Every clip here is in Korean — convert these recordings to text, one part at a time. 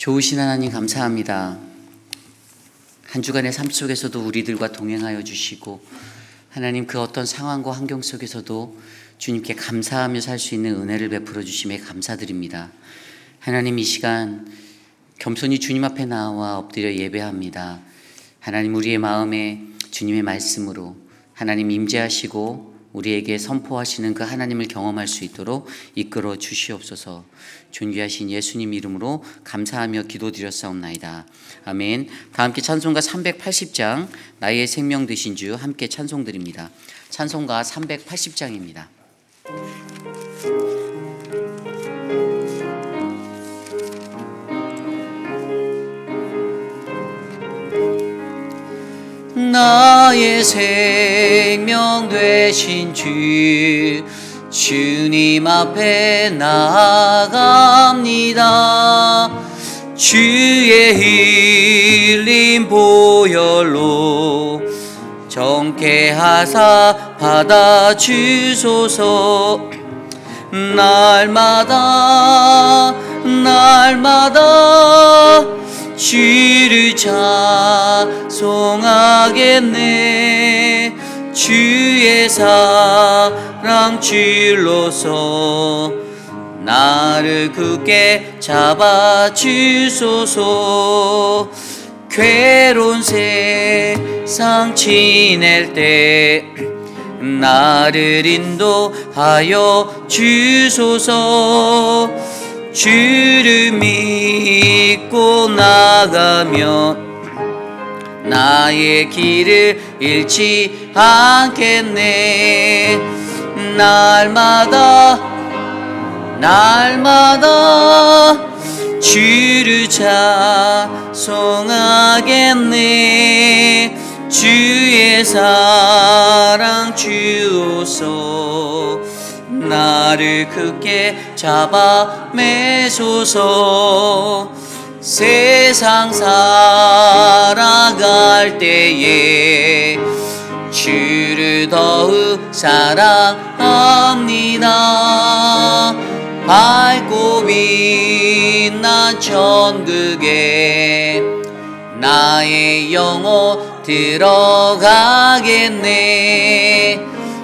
좋으신 하나님 감사합니다. 한 주간의 삶 속에서도 우리들과 동행하여 주시고 하나님 그 어떤 상황과 환경 속에서도 주님께 감사하며 살 수 있는 은혜를 베풀어 주심에 감사드립니다. 하나님 이 시간 겸손히 주님 앞에 나와 엎드려 예배합니다. 하나님 우리의 마음에 주님의 말씀으로 하나님 임재하시고 우리에게 선포하시는 그 하나님을 경험할 수 있도록 이끌어 주시옵소서. 존귀하신 예수님 이름으로 감사하며 기도드렸사옵나이다. 아멘. 다 함께 찬송가 380장 나의 생명 되신 주 함께 찬송드립니다. 찬송가 380장입니다. 나의 생명 되신 주 주님 앞에 나아갑니다. 주의 흘린 보혈로 정케하사 받아주소서. 날마다 주를 찬송하겠네. 주의 사랑 줄로서 나를 굳게 잡아주소서. 괴로운 세상 지낼 때 나를 인도하여 주소서. 주를 믿고 나가면 나의 길을 잃지 않겠네. 날마다 주를 찬송하겠네. 주의 사랑 주옵소. 나를 굳게 잡아 매소서. 세상 살아갈 때에 주를 더욱 사랑합니다. 밝고 빛난 천국에 나의 영혼 들어가겠네.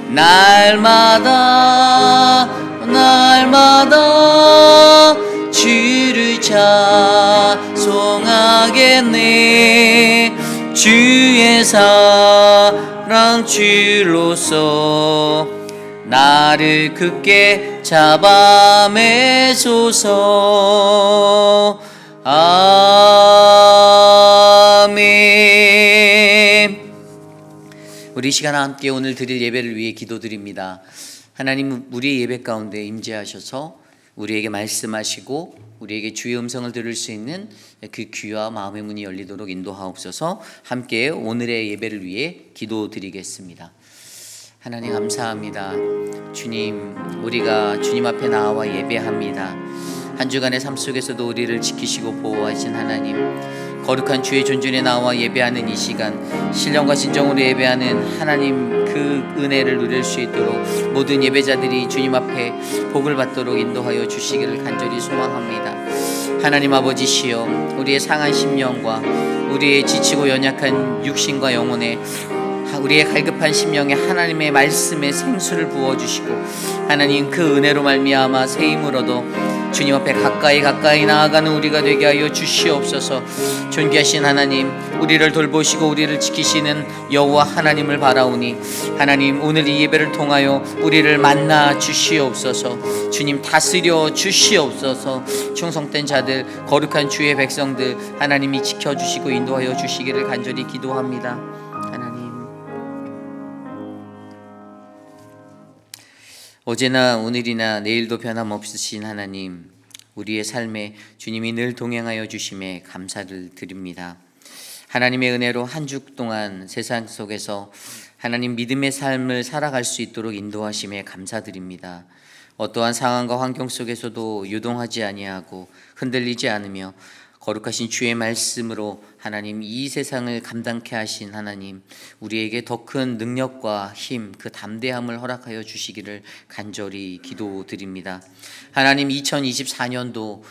날마다 주를 찬송하겠네. 주의 사랑 줄로서 나를 굳게 잡아 매소서. 아멘. 우리 시간 함께 오늘 드릴 예배를 위해 기도드립니다. 하나님 우리의 예배 가운데 임재하셔서 우리에게 말씀하시고 우리에게 주의 음성을 들을 수 있는 그 귀와 마음의 문이 열리도록 인도하옵소서. 함께 오늘의 예배를 위해 기도드리겠습니다. 하나님 감사합니다. 주님, 우리가 주님 앞에 나와 예배합니다. 한 주간의 삶 속에서도 우리를 지키시고 보호하신 하나님, 거룩한 주의 존전에 나와 예배하는 이 시간, 신령과 진정으로 예배하는 하나님 그 은혜를 누릴 수 있도록 모든 예배자들이 주님 앞에 복을 받도록 인도하여 주시기를 간절히 소망합니다. 하나님 아버지시여, 우리의 상한 심령과 우리의 지치고 연약한 육신과 영혼에 우리의 갈급한 심령에 하나님의 말씀의 생수를 부어주시고 하나님 그 은혜로 말미암아 새 힘을 얻어 주님 앞에 가까이 나아가는 우리가 되게 하여 주시옵소서. 존귀하신 하나님, 우리를 돌보시고 우리를 지키시는 여호와 하나님을 바라오니 하나님 오늘 이 예배를 통하여 우리를 만나 주시옵소서. 주님 다스려 주시옵소서. 충성된 자들, 거룩한 주의 백성들 하나님이 지켜주시고 인도하여 주시기를 간절히 기도합니다. 어제나 오늘이나 내일도 변함없으신 하나님, 우리의 삶에 주님이 늘 동행하여 주심에 감사를 드립니다. 하나님의 은혜로 한 주 동안 세상 속에서 하나님 믿음의 삶을 살아갈 수 있도록 인도하심에 감사드립니다. 어떠한 상황과 환경 속에서도 유동하지 아니하고 흔들리지 않으며 거룩하신 주의 말씀으로 하나님 이 세상을 감당케 하신 하나님, 우리에게 더 큰 능력과 힘, 그 담대함을 허락하여 주시기를 간절히 기도드립니다. 하나님 2024년도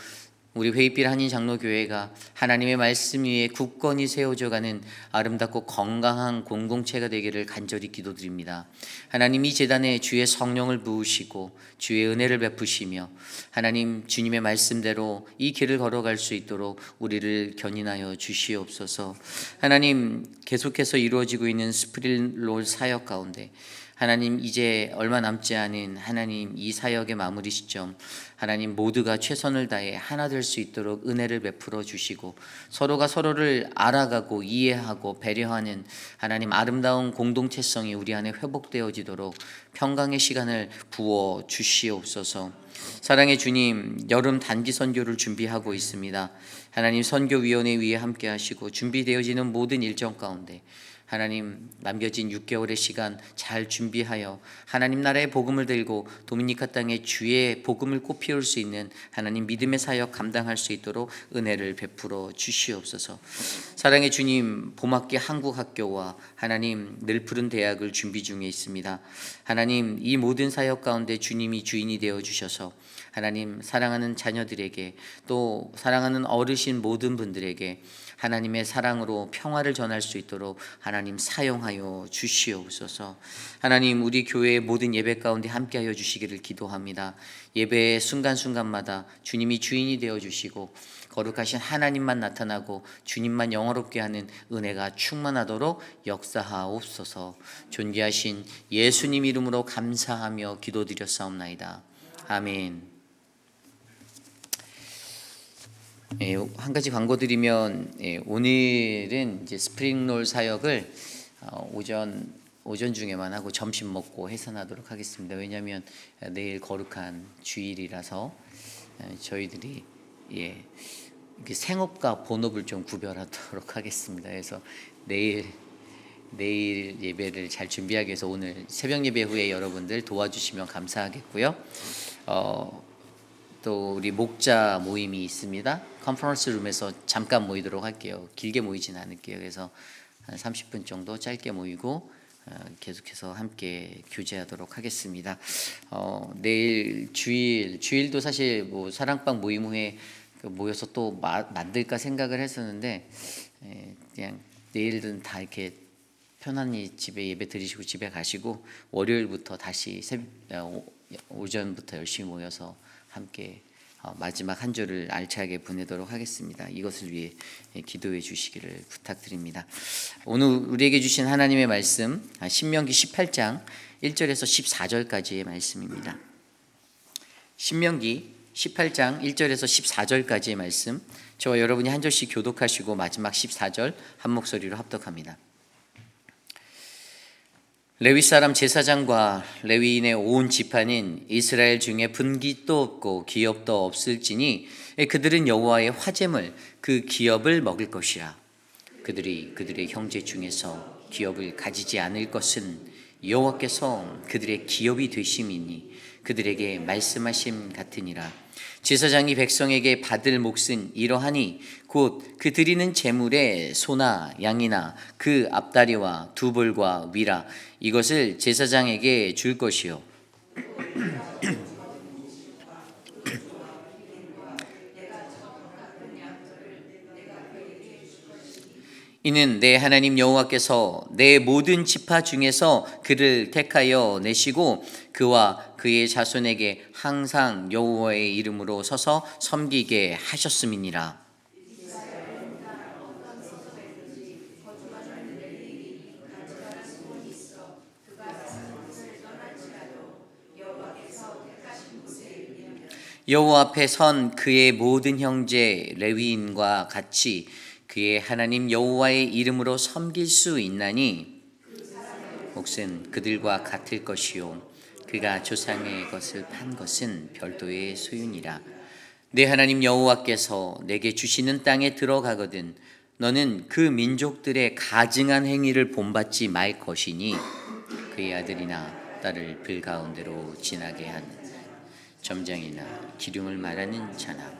우리 회의필 한인장로교회가 하나님의 말씀 위에 굳건히 세워져가는 아름답고 건강한 공동체가 되기를 간절히 기도드립니다. 하나님, 이 제단에 주의 성령을 부으시고 주의 은혜를 베푸시며 하나님 주님의 말씀대로 이 길을 걸어갈 수 있도록 우리를 견인하여 주시옵소서. 하나님, 계속해서 이루어지고 있는 스프링롤 사역 가운데 하나님, 이제 얼마 남지 않은 하나님 이 사역의 마무리 시점, 하나님 모두가 최선을 다해 하나 될 수 있도록 은혜를 베풀어 주시고 서로가 서로를 알아가고 이해하고 배려하는 하나님 아름다운 공동체성이 우리 안에 회복되어지도록 평강의 시간을 부어 주시옵소서. 사랑의 주님, 여름 단기 선교를 준비하고 있습니다. 하나님, 선교위원회 위에 함께 하시고 준비되어지는 모든 일정 가운데 하나님, 남겨진 6개월의 시간 잘 준비하여 하나님 나라의 복음을 들고 도미니카 땅에 주의 복음을 꽃피울 수 있는 하나님 믿음의 사역 감당할 수 있도록 은혜를 베풀어 주시옵소서. 사랑의 주님, 봄학기 한국학교와 하나님 늘 푸른 대학을 준비 중에 있습니다. 하나님, 이 모든 사역 가운데 주님이 주인이 되어 주셔서 하나님, 사랑하는 자녀들에게 또 사랑하는 어르신 모든 분들에게 하나님의 사랑으로 평화를 전할 수 있도록 하나님 사용하여 주시옵소서. 하나님, 우리 교회의 모든 예배 가운데 함께하여 주시기를 기도합니다. 예배의 순간순간마다 주님이 주인이 되어 주시고 거룩하신 하나님만 나타나고 주님만 영화롭게 하는 은혜가 충만하도록 역사하옵소서. 존귀하신 예수님 이름으로 감사하며 기도드렸사옵나이다. 아멘. 한 가지 광고 드리면, 오늘은 이제 스프링롤 사역을 오전 중에만 하고 점심 먹고 해산하도록 하겠습니다. 왜냐하면 내일 거룩한 주일이라서 저희들이 생업과 본업을 좀 구별하도록 하겠습니다. 그래서 내일 예배를 잘 준비하기 위해서 오늘 새벽 예배 후에 여러분들 도와주시면 감사하겠고요. 또 우리 목자 모임이 있습니다. 컨퍼런스 룸에서 잠깐 모이도록 할게요. 길게 모이진 않을게요. 그래서 한 30분 정도 짧게 모이고 계속해서 함께 교제하도록 하겠습니다. 내일 주일도 사실 뭐 사랑방 모임 후에 모여서 또 만들까 생각을 했었는데 그냥 내일은 다 이렇게 편안히 집에 예배 드리시고 집에 가시고 월요일부터 다시 오전부터 열심히 모여서 함께 마지막 한 주를 알차게 보내도록 하겠습니다. 이것을 위해 기도해 주시기를 부탁드립니다. 오늘 우리에게 주신 하나님의 말씀 신명기 18장 1절에서 14절까지의 말씀입니다. 신명기 18장 1절에서 14절까지의 말씀, 저와 여러분이 한 절씩 교독하시고 마지막 14절 한 목소리로 합독합니다. 레위 사람 제사장과 레위인의 온 지파는 이스라엘 중에 분깃도 없고 기업도 없을지니 그들은 여호와의 화제물 그 기업을 먹을 것이라. 그들이 그들의 형제 중에서 기업을 가지지 않을 것은 여호와께서 그들의 기업이 되심이니 그들에게 말씀하심 같으니라. 제사장이 백성에게 받을 몫은 이러하니 곧 그 드리는 제물에 소나 양이나 그 앞다리와 두 볼과 위라 이것을 제사장에게 줄 것이요 이는 내 하나님 여호와께서 내 모든 지파 중에서 그를 택하여 내시고 그와 그의 자손에게 항상 여호와의 이름으로 서서 섬기게 하셨음이니라. 여호와 앞에 선 그의 모든 형제 레위인과 같이 그의 하나님 여호와의 이름으로 섬길 수 있나니 몫은 그들과 같을 것이요 그가 조상의 것을 판 것은 별도의 소유니라. 내 하나님 여호와께서 내게 주시는 땅에 들어가거든 너는 그 민족들의 가증한 행위를 본받지 말 것이니 그의 아들이나 딸을 bil 가운데로 지나게 한 점장이나 기륭을 말하는 자나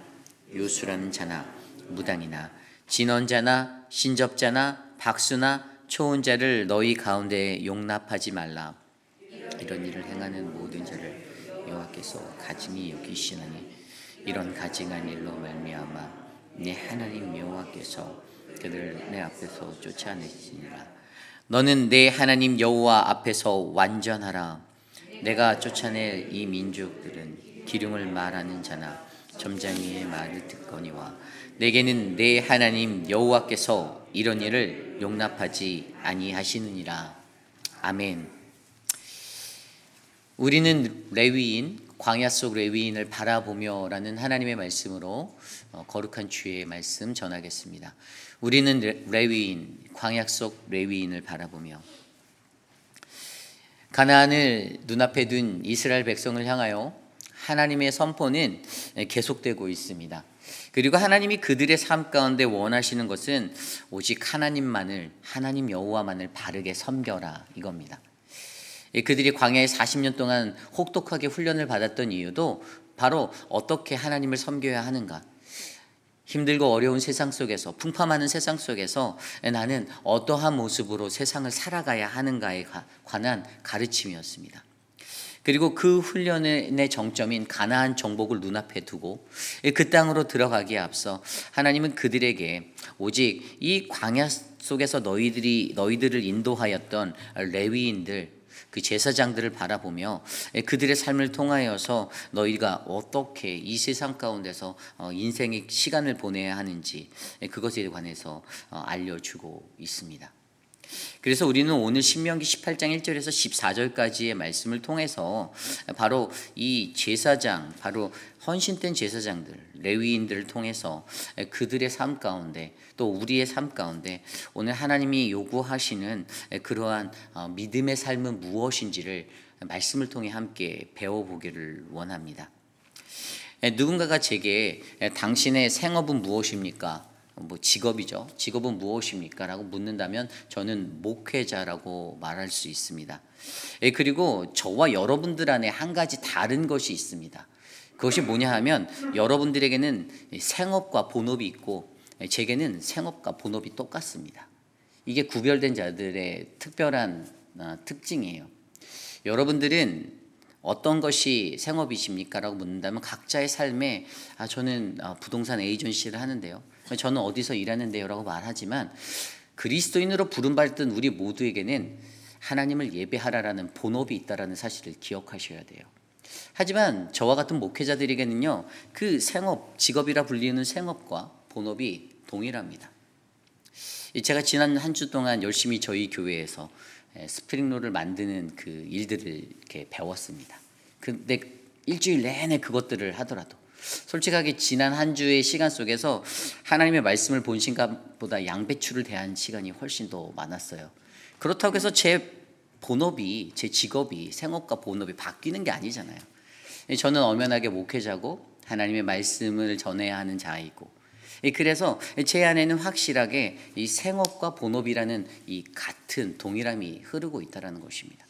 요술하는 자나 무당이나 진언자나 신접자나 박수나 초혼자를 너희 가운데 용납하지 말라. 이런 일을 행하는 모든 자를 여호와께서 가증히 여기시나니 이런 가증한 일로 말미암아 네 하나님 여호와께서 그들을 내 앞에서 쫓아내시니라. 너는 내 하나님 여호와 앞에서 완전하라. 내가 쫓아낼 이 민족들은 기륭을 말하는 자나 점장이의 말을 듣거니와 내게는 내 하나님 여호와께서 이런 일을 용납하지 아니하시느니라. 아멘. 우리는 레위인, 광야 속 레위인을 바라보며라는 하나님의 말씀으로 거룩한 주의 말씀 전하겠습니다. 우리는 레위인, 광야 속 레위인을 바라보며 가나안을 눈앞에 둔 이스라엘 백성을 향하여 하나님의 선포는 계속되고 있습니다. 그리고 하나님이 그들의 삶 가운데 원하시는 것은 오직 하나님 여호와만을 바르게 섬겨라 이겁니다. 그들이 광야에 40년 동안 혹독하게 훈련을 받았던 이유도 바로 어떻게 하나님을 섬겨야 하는가, 힘들고 어려운 세상 속에서, 풍파많은 세상 속에서 나는 어떠한 모습으로 세상을 살아가야 하는가에 관한 가르침이었습니다. 그리고 그 훈련의 정점인 가나안 정복을 눈앞에 두고 그 땅으로 들어가기에 앞서 하나님은 그들에게 오직 이 광야 속에서 너희들을 인도하였던 레위인들, 그 제사장들을 바라보며 그들의 삶을 통하여서 너희가 어떻게 이 세상 가운데서 인생의 시간을 보내야 하는지 그것에 관해서 알려주고 있습니다. 그래서 우리는 오늘 신명기 18장 1절에서 14절까지의 말씀을 통해서 바로 이 제사장, 바로 헌신된 제사장들, 레위인들을 통해서 그들의 삶 가운데 또 우리의 삶 가운데 오늘 하나님이 요구하시는 그러한 믿음의 삶은 무엇인지를 말씀을 통해 함께 배워보기를 원합니다. 누군가가 제게 당신의 생업은 무엇입니까? 직업이죠. 직업은 무엇입니까? 라고 묻는다면 저는 목회자라고 말할 수 있습니다. 그리고 저와 여러분들 안에 한 가지 다른 것이 있습니다. 그것이 뭐냐 하면 여러분들에게는 생업과 본업이 있고 제게는 생업과 본업이 똑같습니다. 이게 구별된 자들의 특별한 특징이에요. 여러분들은 어떤 것이 생업이십니까? 라고 묻는다면 각자의 삶에 저는 부동산 에이전시를 하는데요, 저는 어디서 일하는데요 라고 말하지만 그리스도인으로 부름받은 우리 모두에게는 하나님을 예배하라라는 본업이 있다는 사실을 기억하셔야 돼요. 하지만 저와 같은 목회자들에게는요, 그 생업, 직업이라 불리는 생업과 본업이 동일합니다. 제가 지난 한 주 동안 열심히 저희 교회에서 스프링롤을 만드는 그 일들을 이렇게 배웠습니다. 근데 일주일 내내 그것들을 하더라도 솔직하게 지난 한 주의 시간 속에서 하나님의 말씀을 본 시간보다 양배추를 대한 시간이 훨씬 더 많았어요. 그렇다고 해서 제 본업이, 제 직업이, 생업과 본업이 바뀌는 게 아니잖아요. 저는 엄연하게 목회자고 하나님의 말씀을 전해야 하는 자이고, 그래서 제 안에는 확실하게 이 생업과 본업이라는 이 같은 동일함이 흐르고 있다는 것입니다.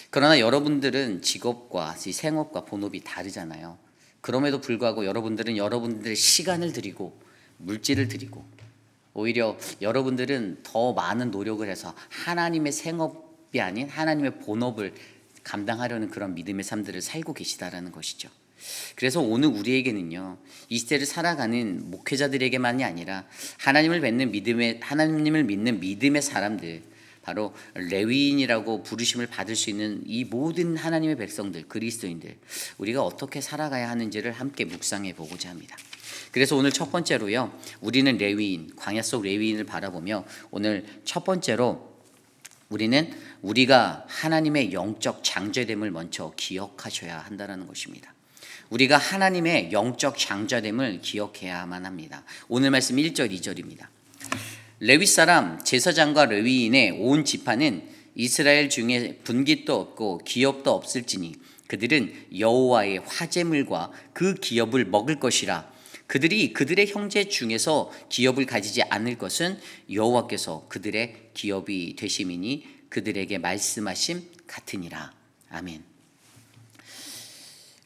그러나 여러분들은 직업과 이 생업과 본업이 다르잖아요. 그럼에도 불구하고 여러분들은 여러분들의 시간을 드리고 물질을 드리고 오히려 여러분들은 더 많은 노력을 해서 하나님의 생업이 아닌 하나님의 본업을 감당하려는 그런 믿음의 삶들을 살고 계시다라는 것이죠. 그래서 오늘 우리에게는요, 이 시대를 살아가는 목회자들에게만이 아니라 하나님을 믿는 믿음의 사람들, 바로 레위인이라고 부르심을 받을 수 있는 이 모든 하나님의 백성들, 그리스도인들, 우리가 어떻게 살아가야 하는지를 함께 묵상해 보고자 합니다. 그래서 오늘 첫 번째로요, 우리는 레위인, 광야 속 레위인을 바라보며 오늘 첫 번째로 우리가 하나님의 영적 장자됨을 먼저 기억하셔야 한다는 것입니다. 우리가 하나님의 영적 장자됨을 기억해야만 합니다. 오늘 말씀 1절 2절입니다. 레위 사람 제사장과 레위인의 온 지파는 이스라엘 중에 분깃도 없고 기업도 없을지니 그들은 여호와의 화제물과 그 기업을 먹을 것이라. 그들이 그들의 형제 중에서 기업을 가지지 않을 것은 여호와께서 그들의 기업이 되심이니 그들에게 말씀하심 같으니라. 아멘.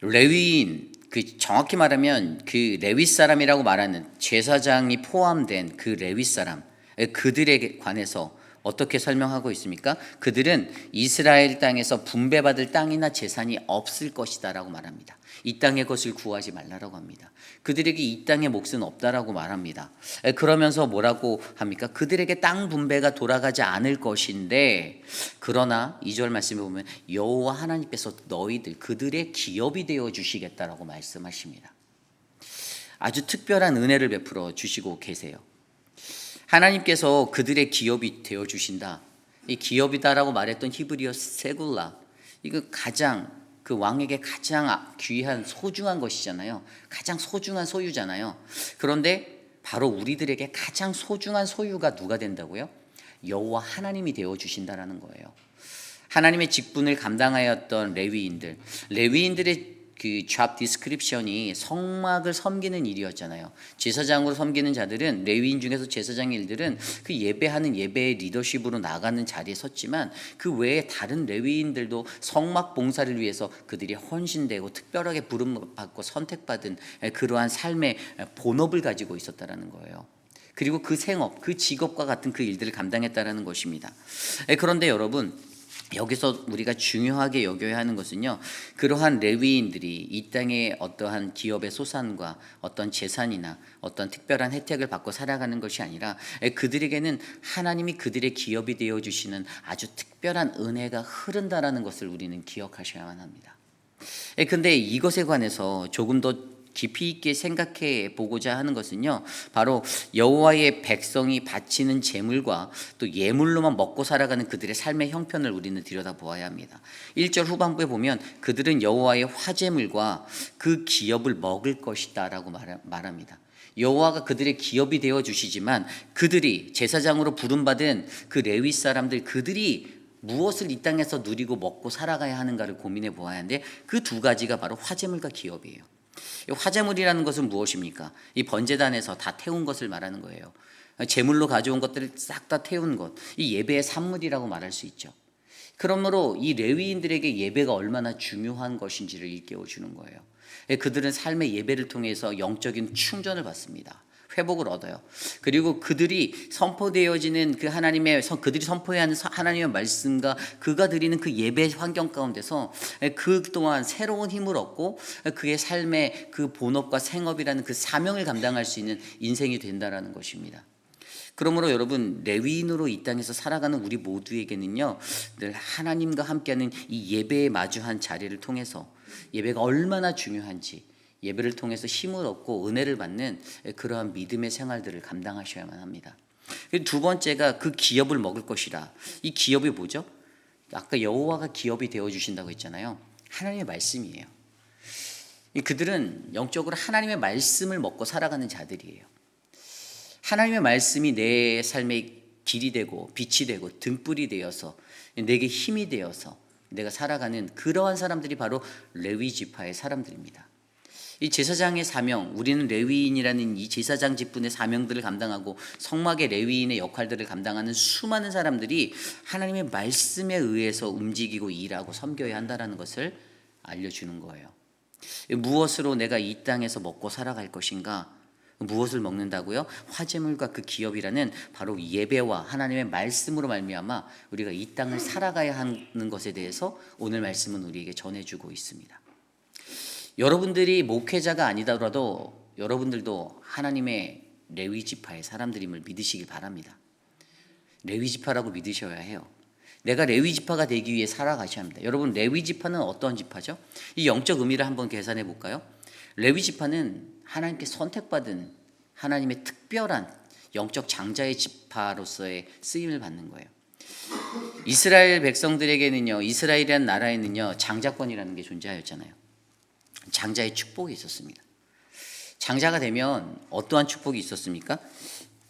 레위인, 정확히 말하면 그 레위 사람이라고 말하는 제사장이 포함된 그 레위 사람, 그들에 관해서 어떻게 설명하고 있습니까? 그들은 이스라엘 땅에서 분배받을 땅이나 재산이 없을 것이다라고 말합니다. 이 땅의 것을 구하지 말라라고 합니다. 그들에게 이 땅의 몫은 없다라고 말합니다. 그러면서 뭐라고 합니까? 그들에게 땅 분배가 돌아가지 않을 것인데, 그러나 2절 말씀에 보면 여호와 하나님께서 너희들 그들의 기업이 되어 주시겠다라고 말씀하십니다. 아주 특별한 은혜를 베풀어 주시고 계세요. 하나님께서 그들의 기업이 되어 주신다. 이 기업이다라고 말했던 히브리어 세굴라, 이거 가장 그 왕에게 가장 귀한 소중한 것이잖아요. 가장 소중한 소유잖아요. 그런데 바로 우리들에게 가장 소중한 소유가 누가 된다고요? 여호와 하나님이 되어 주신다라는 거예요. 하나님의 직분을 감당하였던 레위인들의 그 잡 디스크립션이 성막을 섬기는 일이었잖아요. 제사장으로 섬기는 자들은, 레위인 중에서 제사장 일들은 그 예배하는 예배의 리더십으로 나가는 자리에 섰지만, 그 외에 다른 레위인들도 성막 봉사를 위해서 그들이 헌신되고 특별하게 부름받고 선택받은 그러한 삶의 본업을 가지고 있었다라는 거예요. 그리고 그 생업, 그 직업과 같은 그 일들을 감당했다라는 것입니다. 그런데 여러분, 여기서 우리가 중요하게 여겨야 하는 것은요, 그러한 레위인들이 이 땅의 어떠한 기업의 소산과 어떤 재산이나 어떤 특별한 혜택을 받고 살아가는 것이 아니라, 그들에게는 하나님이 그들의 기업이 되어 주시는 아주 특별한 은혜가 흐른다라는 것을 우리는 기억하셔야만 합니다. 근데 이것에 관해서 조금 더 깊이 있게 생각해 보고자 하는 것은요, 바로 여호와의 백성이 바치는 제물과 또 예물로만 먹고 살아가는 그들의 삶의 형편을 우리는 들여다보아야 합니다. 1절 후반부에 보면 그들은 여호와의 화제물과 그 기업을 먹을 것이다 라고 말합니다. 여호와가 그들의 기업이 되어 주시지만, 그들이 제사장으로 부름받은 그 레위 사람들, 그들이 무엇을 이 땅에서 누리고 먹고 살아가야 하는가를 고민해 보아야 하는데, 그 두 가지가 바로 화제물과 기업이에요. 화제물이라는 것은 무엇입니까? 이 번제단에서 다 태운 것을 말하는 거예요. 제물로 가져온 것들을 싹 다 태운 것, 이 예배의 산물이라고 말할 수 있죠. 그러므로 이 레위인들에게 예배가 얼마나 중요한 것인지를 일깨워 주는 거예요. 그들은 삶의 예배를 통해서 영적인 충전을 받습니다. 회복을 얻어요. 그리고 그들이 선포되어지는 그 그들이 선포해야 하는 하나님의 말씀과 그가 드리는 그 예배 환경 가운데서 그 또한 새로운 힘을 얻고 그의 삶의 그 본업과 생업이라는 그 사명을 감당할 수 있는 인생이 된다라는 것입니다. 그러므로 여러분, 레위인으로 이 땅에서 살아가는 우리 모두에게는요, 늘 하나님과 함께하는 이 예배에 마주한 자리를 통해서 예배가 얼마나 중요한지, 예배를 통해서 힘을 얻고 은혜를 받는 그러한 믿음의 생활들을 감당하셔야만 합니다. 두 번째가 그 기업을 먹을 것이라. 이 기업이 뭐죠? 아까 여호와가 기업이 되어주신다고 했잖아요. 하나님의 말씀이에요. 그들은 영적으로 하나님의 말씀을 먹고 살아가는 자들이에요. 하나님의 말씀이 내 삶의 길이 되고 빛이 되고 등불이 되어서 내게 힘이 되어서 내가 살아가는 그러한 사람들이 바로 레위 지파의 사람들입니다. 이 제사장의 사명, 우리는 레위인이라는 이 제사장 직분의 사명들을 감당하고 성막의 레위인의 역할들을 감당하는 수많은 사람들이 하나님의 말씀에 의해서 움직이고 일하고 섬겨야 한다는 것을 알려주는 거예요. 무엇으로 내가 이 땅에서 먹고 살아갈 것인가? 무엇을 먹는다고요? 화제물과 그 기업이라는 바로 예배와 하나님의 말씀으로 말미암아 우리가 이 땅을 살아가야 하는 것에 대해서 오늘 말씀은 우리에게 전해주고 있습니다. 여러분들이 목회자가 아니더라도 여러분들도 하나님의 레위 지파의 사람들임을 믿으시길 바랍니다. 레위 지파라고 믿으셔야 해요. 내가 레위 지파가 되기 위해 살아가셔야 합니다. 여러분, 레위 지파는 어떤 지파죠? 이 영적 의미를 한번 계산해 볼까요? 레위 지파는 하나님께 선택받은 하나님의 특별한 영적 장자의 지파로서의 쓰임을 받는 거예요. 이스라엘 백성들에게는요, 이스라엘이라는 나라에는요, 장자권이라는 게 존재하였잖아요. 장자의 축복이 있었습니다. 장자가 되면 어떠한 축복이 있었습니까?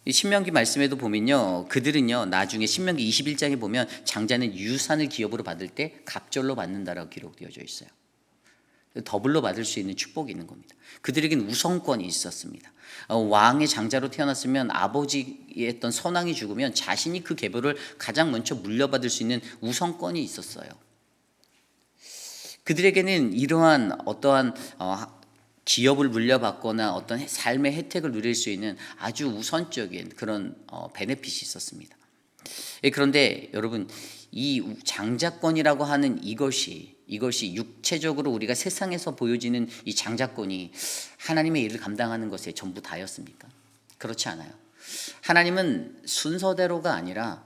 신명기 말씀에도 보면요, 그들은요, 나중에 신명기 21장에 보면 장자는 유산을 기업으로 받을 때 갑절로 받는다라고 기록되어져 있어요. 더블로 받을 수 있는 축복이 있는 겁니다. 그들에게는 우선권이 있었습니다. 왕의 장자로 태어났으면 아버지였던 선왕이 죽으면 자신이 그 계보를 가장 먼저 물려받을 수 있는 우선권이 있었어요. 그들에게는 이러한 어떠한 기업을 물려받거나 어떤 삶의 혜택을 누릴 수 있는 아주 우선적인 그런 베네핏이 있었습니다. 그런데 여러분, 이 장자권이라고 하는 이것이 육체적으로 우리가 세상에서 보여지는 이 장자권이 하나님의 일을 감당하는 것에 전부 다였습니까? 그렇지 않아요. 하나님은 순서대로가 아니라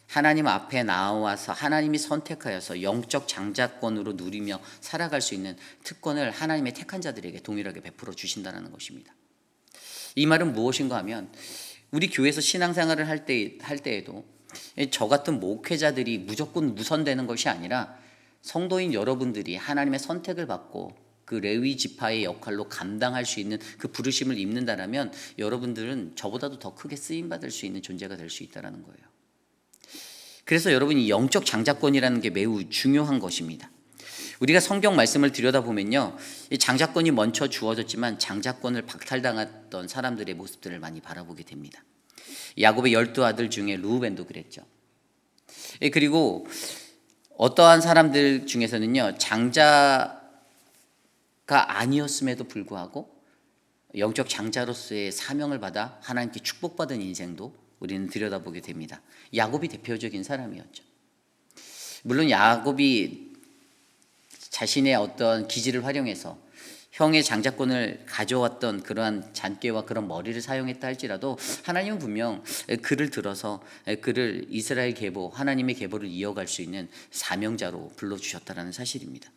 하나님 앞에 나와서 하나님이 선택하여서 영적 장자권으로 누리며 살아갈 수 있는 특권을 하나님의 택한 자들에게 동일하게 베풀어 주신다는 것입니다. 이 말은 무엇인가 하면 우리 교회에서 신앙생활을 할 때에도 저 같은 목회자들이 무조건 무선되는 것이 아니라 성도인 여러분들이 하나님의 선택을 받고 그 레위 지파의 역할로 감당할 수 있는 그 부르심을 입는다라면 여러분들은 저보다도 더 크게 쓰임 받을 수 있는 존재가 될 수 있다는 거예요. 그래서 여러분, 이 영적 장자권이라는 게 매우 중요한 것입니다. 우리가 성경 말씀을 들여다보면요, 이 장자권이 먼저 주어졌지만 장자권을 박탈당했던 사람들의 모습들을 많이 바라보게 됩니다. 야곱의 12아들 중에 르우벤도 그랬죠. 그리고 어떠한 사람들 중에서는요, 장자가 아니었음에도 불구하고 영적 장자로서의 사명을 받아 하나님께 축복받은 인생도 우리는 들여다보게 됩니다. 야곱이 대표적인 사람이었죠. 물론 야곱이 자신의 어떤 기질을 활용해서 형의 장자권을 가져왔던 그러한 잔꾀와 그런 머리를 사용했다 할지라도 하나님은 분명 그를 들어서 그를 이스라엘 계보, 하나님의 계보를 이어갈 수 있는 사명자로 불러주셨다는 사실입니다.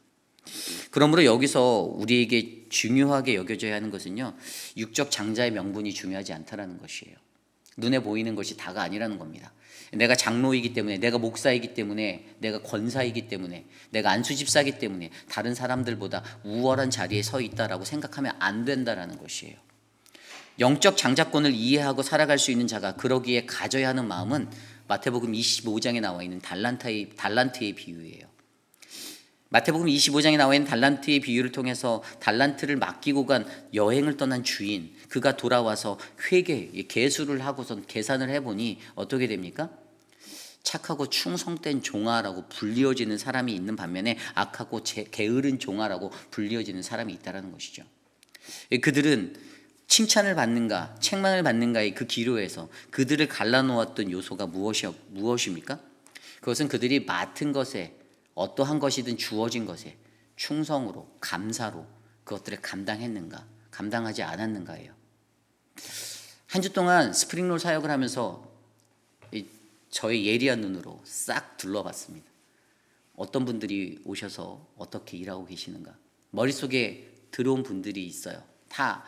그러므로 여기서 우리에게 중요하게 여겨져야 하는 것은요, 육적 장자의 명분이 중요하지 않다라는 것이에요. 눈에 보이는 것이 다가 아니라는 겁니다. 내가 장로이기 때문에, 내가 목사이기 때문에, 내가 권사이기 때문에, 내가 안수집사이기 때문에 다른 사람들보다 우월한 자리에 서 있다라고 생각하면 안 된다라는 것이에요. 영적 장자권을 이해하고 살아갈 수 있는 자가 그러기에 가져야 하는 마음은 마태복음 25장에 나와 있는 달란트의 비유예요. 마태복음 25장에 나와 있는 달란트의 비유를 통해서 달란트를 맡기고 간 여행을 떠난 주인, 그가 돌아와서 계수를 하고선 계산을 해보니 어떻게 됩니까? 착하고 충성된 종아라고 불리어지는 사람이 있는 반면에 악하고 게으른 종아라고 불리어지는 사람이 있다는 것이죠. 그들은 칭찬을 받는가 책망을 받는가의 그 기로에서 그들을 갈라놓았던 요소가 무엇입니까? 그것은 그들이 맡은 것에, 어떠한 것이든 주어진 것에 충성으로, 감사로 그것들을 감당했는가, 감당하지 않았는가예요. 한 주 동안 스프링롤 사역을 하면서 저의 예리한 눈으로 싹 둘러봤습니다. 어떤 분들이 오셔서 어떻게 일하고 계시는가, 머릿속에 들어온 분들이 있어요. 다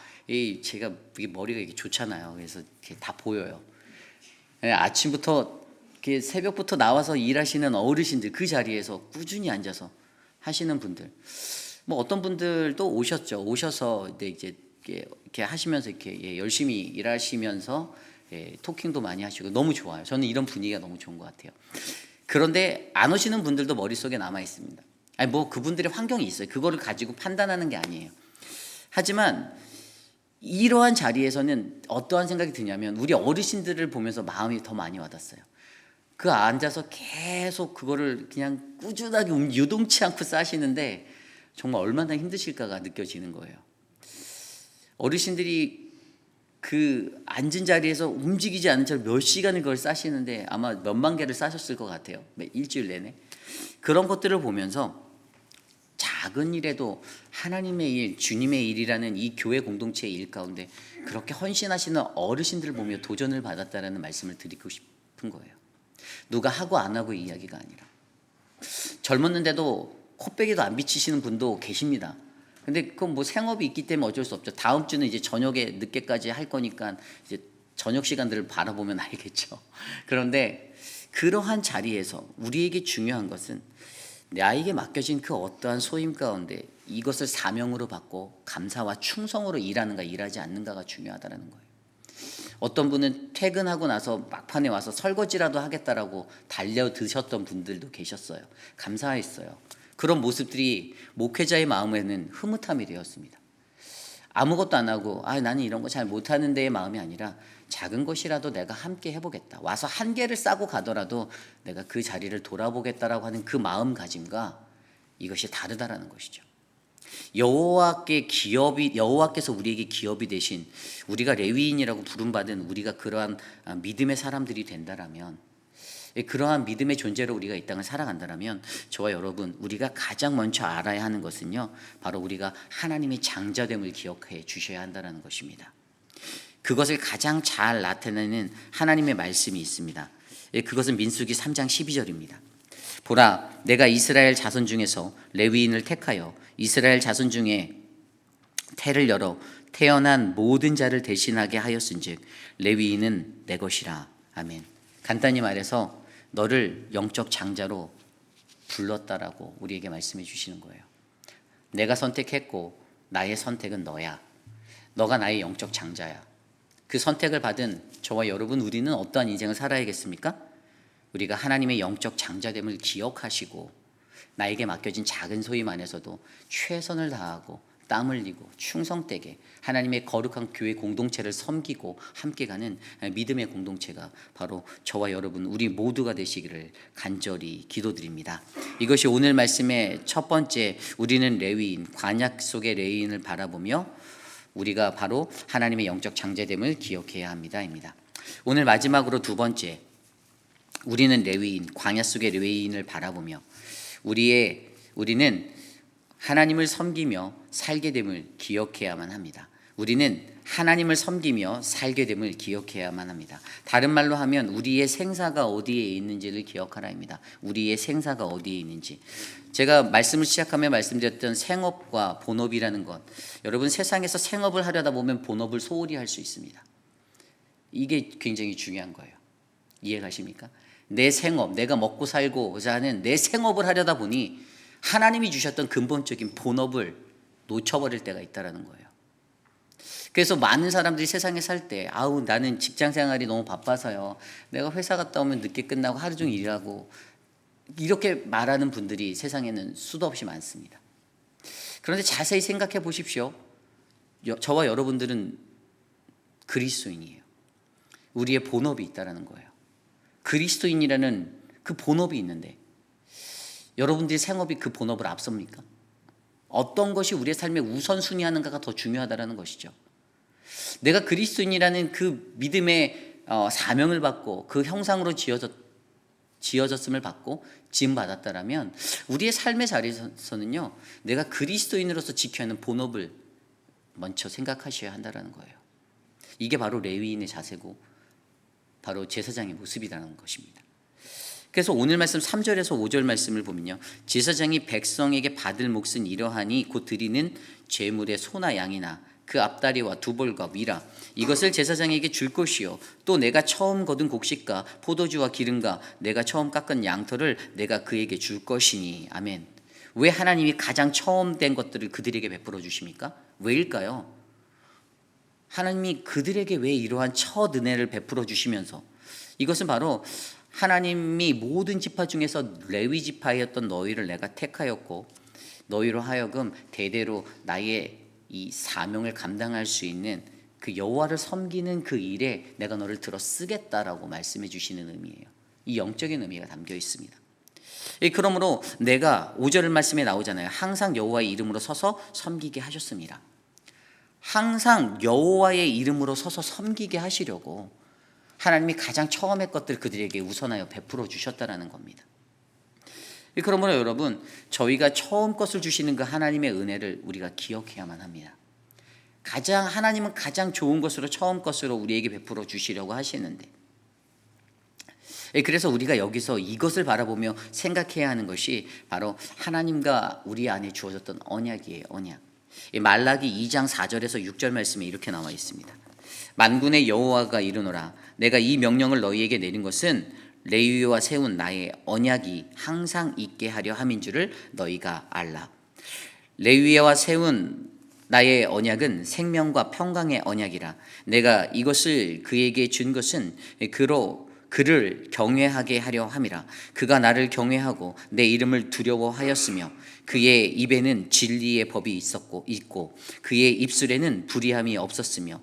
제가 머리가 이렇게 좋잖아요. 그래서 이렇게 다 보여요. 아침부터 새벽부터 나와서 일하시는 어르신들, 그 자리에서 꾸준히 앉아서 하시는 분들, 뭐 어떤 분들도 오셔서 이제 이렇게 하시면서 이렇게 열심히 일하시면서 토킹도 많이 하시고 너무 좋아요. 저는 이런 분위기가 너무 좋은 것 같아요. 그런데 안 오시는 분들도 머릿속에 남아 있습니다. 아니 뭐 그분들의 환경이 있어요. 그거를 가지고 판단하는 게 아니에요. 하지만 이러한 자리에서는 어떠한 생각이 드냐면 우리 어르신들을 보면서 마음이 더 많이 와닿았어요. 그 앉아서 계속 그거를 그냥 꾸준하게 유동치 않고 싸시는데 정말 얼마나 힘드실까가 느껴지는 거예요. 어르신들이 그 앉은 자리에서 움직이지 않은 채로 몇 시간을 그걸 싸시는데 아마 몇만 개를 싸셨을 것 같아요. 일주일 내내. 그런 것들을 보면서 작은 일에도 하나님의 일, 주님의 일이라는 이 교회 공동체의 일 가운데 그렇게 헌신하시는 어르신들을 보며 도전을 받았다라는 말씀을 드리고 싶은 거예요. 누가 하고 안 하고 이야기가 아니라. 젊었는데도 코빼기도 안 비치시는 분도 계십니다. 근데 그건 뭐 생업이 있기 때문에 어쩔 수 없죠. 다음 주는 이제 저녁에 늦게까지 할 거니까 이제 저녁 시간들을 바라보면 알겠죠. 그런데 그러한 자리에서 우리에게 중요한 것은 나에게 맡겨진 그 어떠한 소임 가운데 이것을 사명으로 받고 감사와 충성으로 일하는가 일하지 않는가가 중요하다는 거예요. 어떤 분은 퇴근하고 나서 막판에 와서 설거지라도 하겠다라고 달려드셨던 분들도 계셨어요. 감사했어요. 그런 모습들이 목회자의 마음에는 흐뭇함이 되었습니다. 아무것도 안 하고 나는 이런 거 잘 못하는데의 마음이 아니라 작은 것이라도 내가 함께 해보겠다. 와서 한 개를 싸고 가더라도 내가 그 자리를 돌아보겠다라고 하는 그 마음가짐과 이것이 다르다라는 것이죠. 여호와께서 우리에게 기업이 되신, 우리가 레위인이라고 부름받은 우리가 그러한 믿음의 사람들이 된다라면 그러한 믿음의 존재로 우리가 이 땅을 살아간다면 저와 여러분, 우리가 가장 먼저 알아야 하는 것은요, 바로 우리가 하나님의 장자됨을 기억해 주셔야 한다는 것입니다. 그것을 가장 잘 나타내는 하나님의 말씀이 있습니다. 그것은 민수기 3장 12절입니다. 보라, 내가 이스라엘 자손 중에서 레위인을 택하여 이스라엘 자손 중에 태를 열어 태어난 모든 자를 대신하게 하였은즉 레위인은 내 것이라. 아멘. 간단히 말해서 너를 영적 장자로 불렀다라고 우리에게 말씀해 주시는 거예요. 내가 선택했고 나의 선택은 너야. 너가 나의 영적 장자야. 그 선택을 받은 저와 여러분, 우리는 어떠한 인생을 살아야겠습니까? 우리가 하나님의 영적 장자됨을 기억하시고 나에게 맡겨진 작은 소임 안에서도 최선을 다하고 땀 흘리고 충성되게 하나님의 거룩한 교회 공동체를 섬기고 함께 가는 믿음의 공동체가 바로 저와 여러분, 우리 모두가 되시기를 간절히 기도드립니다. 이것이 오늘 말씀의 첫 번째, 우리는 레위인, 관약 속의 레위인을 바라보며 우리가 바로 하나님의 영적 장자됨을 기억해야 합니다입니다. 오늘 마지막으로 두 번째, 우리는 레위인, 광야 속의 레위인을 바라보며 우리는 하나님을 섬기며 살게 됨을 기억해야만 합니다. 우리는 하나님을 섬기며 살게 됨을 기억해야만 합니다. 다른 말로 하면 우리의 생사가 어디에 있는지를 기억하라입니다. 우리의 생사가 어디에 있는지. 제가 말씀을 시작하며 말씀드렸던 생업과 본업이라는 것, 여러분, 세상에서 생업을 하려다 보면 본업을 소홀히 할 수 있습니다. 이게 굉장히 중요한 거예요. 이해가십니까? 내 생업, 내가 먹고 살고자 하는 내 생업을 하려다 보니 하나님이 주셨던 근본적인 본업을 놓쳐버릴 때가 있다는 거예요. 그래서 많은 사람들이 세상에 살 때 나는 직장 생활이 너무 바빠서요, 내가 회사 갔다 오면 늦게 끝나고 하루 종일 일하고, 이렇게 말하는 분들이 세상에는 수도 없이 많습니다. 그런데 자세히 생각해 보십시오. 저와 여러분들은 그리스도인이에요. 우리의 본업이 있다는 거예요. 그리스도인이라는 그 본업이 있는데 여러분들의 생업이 그 본업을 앞섭니까? 어떤 것이 우리의 삶에 우선순위하는가가 더 중요하다는 것이죠. 내가 그리스도인이라는 그 믿음의 사명을 받고 그 형상으로 지어졌음을 받고 지음받았다라면 우리의 삶의 자리에서는요, 내가 그리스도인으로서 지켜야 하는 본업을 먼저 생각하셔야 한다는 거예요. 이게 바로 레위인의 자세고 바로 제사장의 모습이라는 것입니다. 그래서 오늘 말씀 3절에서 5절 말씀을 보면요, 제사장이 백성에게 받을 몫은 이러하니 곧 드리는 제물의 소나 양이나 그 앞다리와 두볼과 위라, 이것을 제사장에게 줄 것이요 또 내가 처음 거둔 곡식과 포도주와 기름과 내가 처음 깎은 양털을 내가 그에게 줄 것이니. 아멘. 왜 하나님이 가장 처음 된 것들을 그들에게 베풀어 주십니까? 왜일까요? 하나님이 그들에게 왜 이러한 첫 은혜를 베풀어 주시면서, 이것은 바로 하나님이 모든 지파 중에서 레위 지파였던 너희를 내가 택하였고 너희로 하여금 대대로 나의 이 사명을 감당할 수 있는 그 여호와를 섬기는 그 일에 내가 너를 들어 쓰겠다라고 말씀해 주시는 의미예요. 이 영적인 의미가 담겨 있습니다. 그러므로 내가 5절 말씀에 나오잖아요. 항상 여호와의 이름으로 서서 섬기게 하셨습니다. 항상 여호와의 이름으로 서서 섬기게 하시려고 하나님이 가장 처음의 것들 그들에게 우선하여 베풀어 주셨다라는 겁니다. 그러므로 여러분, 저희가 처음 것을 주시는 그 하나님의 은혜를 우리가 기억해야만 합니다. 하나님은 가장 좋은 것으로 처음 것으로 우리에게 베풀어 주시려고 하시는데, 그래서 우리가 여기서 이것을 바라보며 생각해야 하는 것이 바로 하나님과 우리 안에 주어졌던 언약이에요. 언약. 말라기 2장 4절에서 6절 말씀에 이렇게 나와 있습니다. 만군의 여호와가 이르노라, 내가 이 명령을 너희에게 내린 것은 레위와 세운 나의 언약이 항상 있게 하려 함인 줄을 너희가 알라. 레위와 세운 나의 언약은 생명과 평강의 언약이라. 내가 이것을 그에게 준 것은 그를 경외하게 하려 함이라. 그가 나를 경외하고 내 이름을 두려워하였으며 그의 입에는 진리의 법이 있고 그의 입술에는 불의함이 없었으며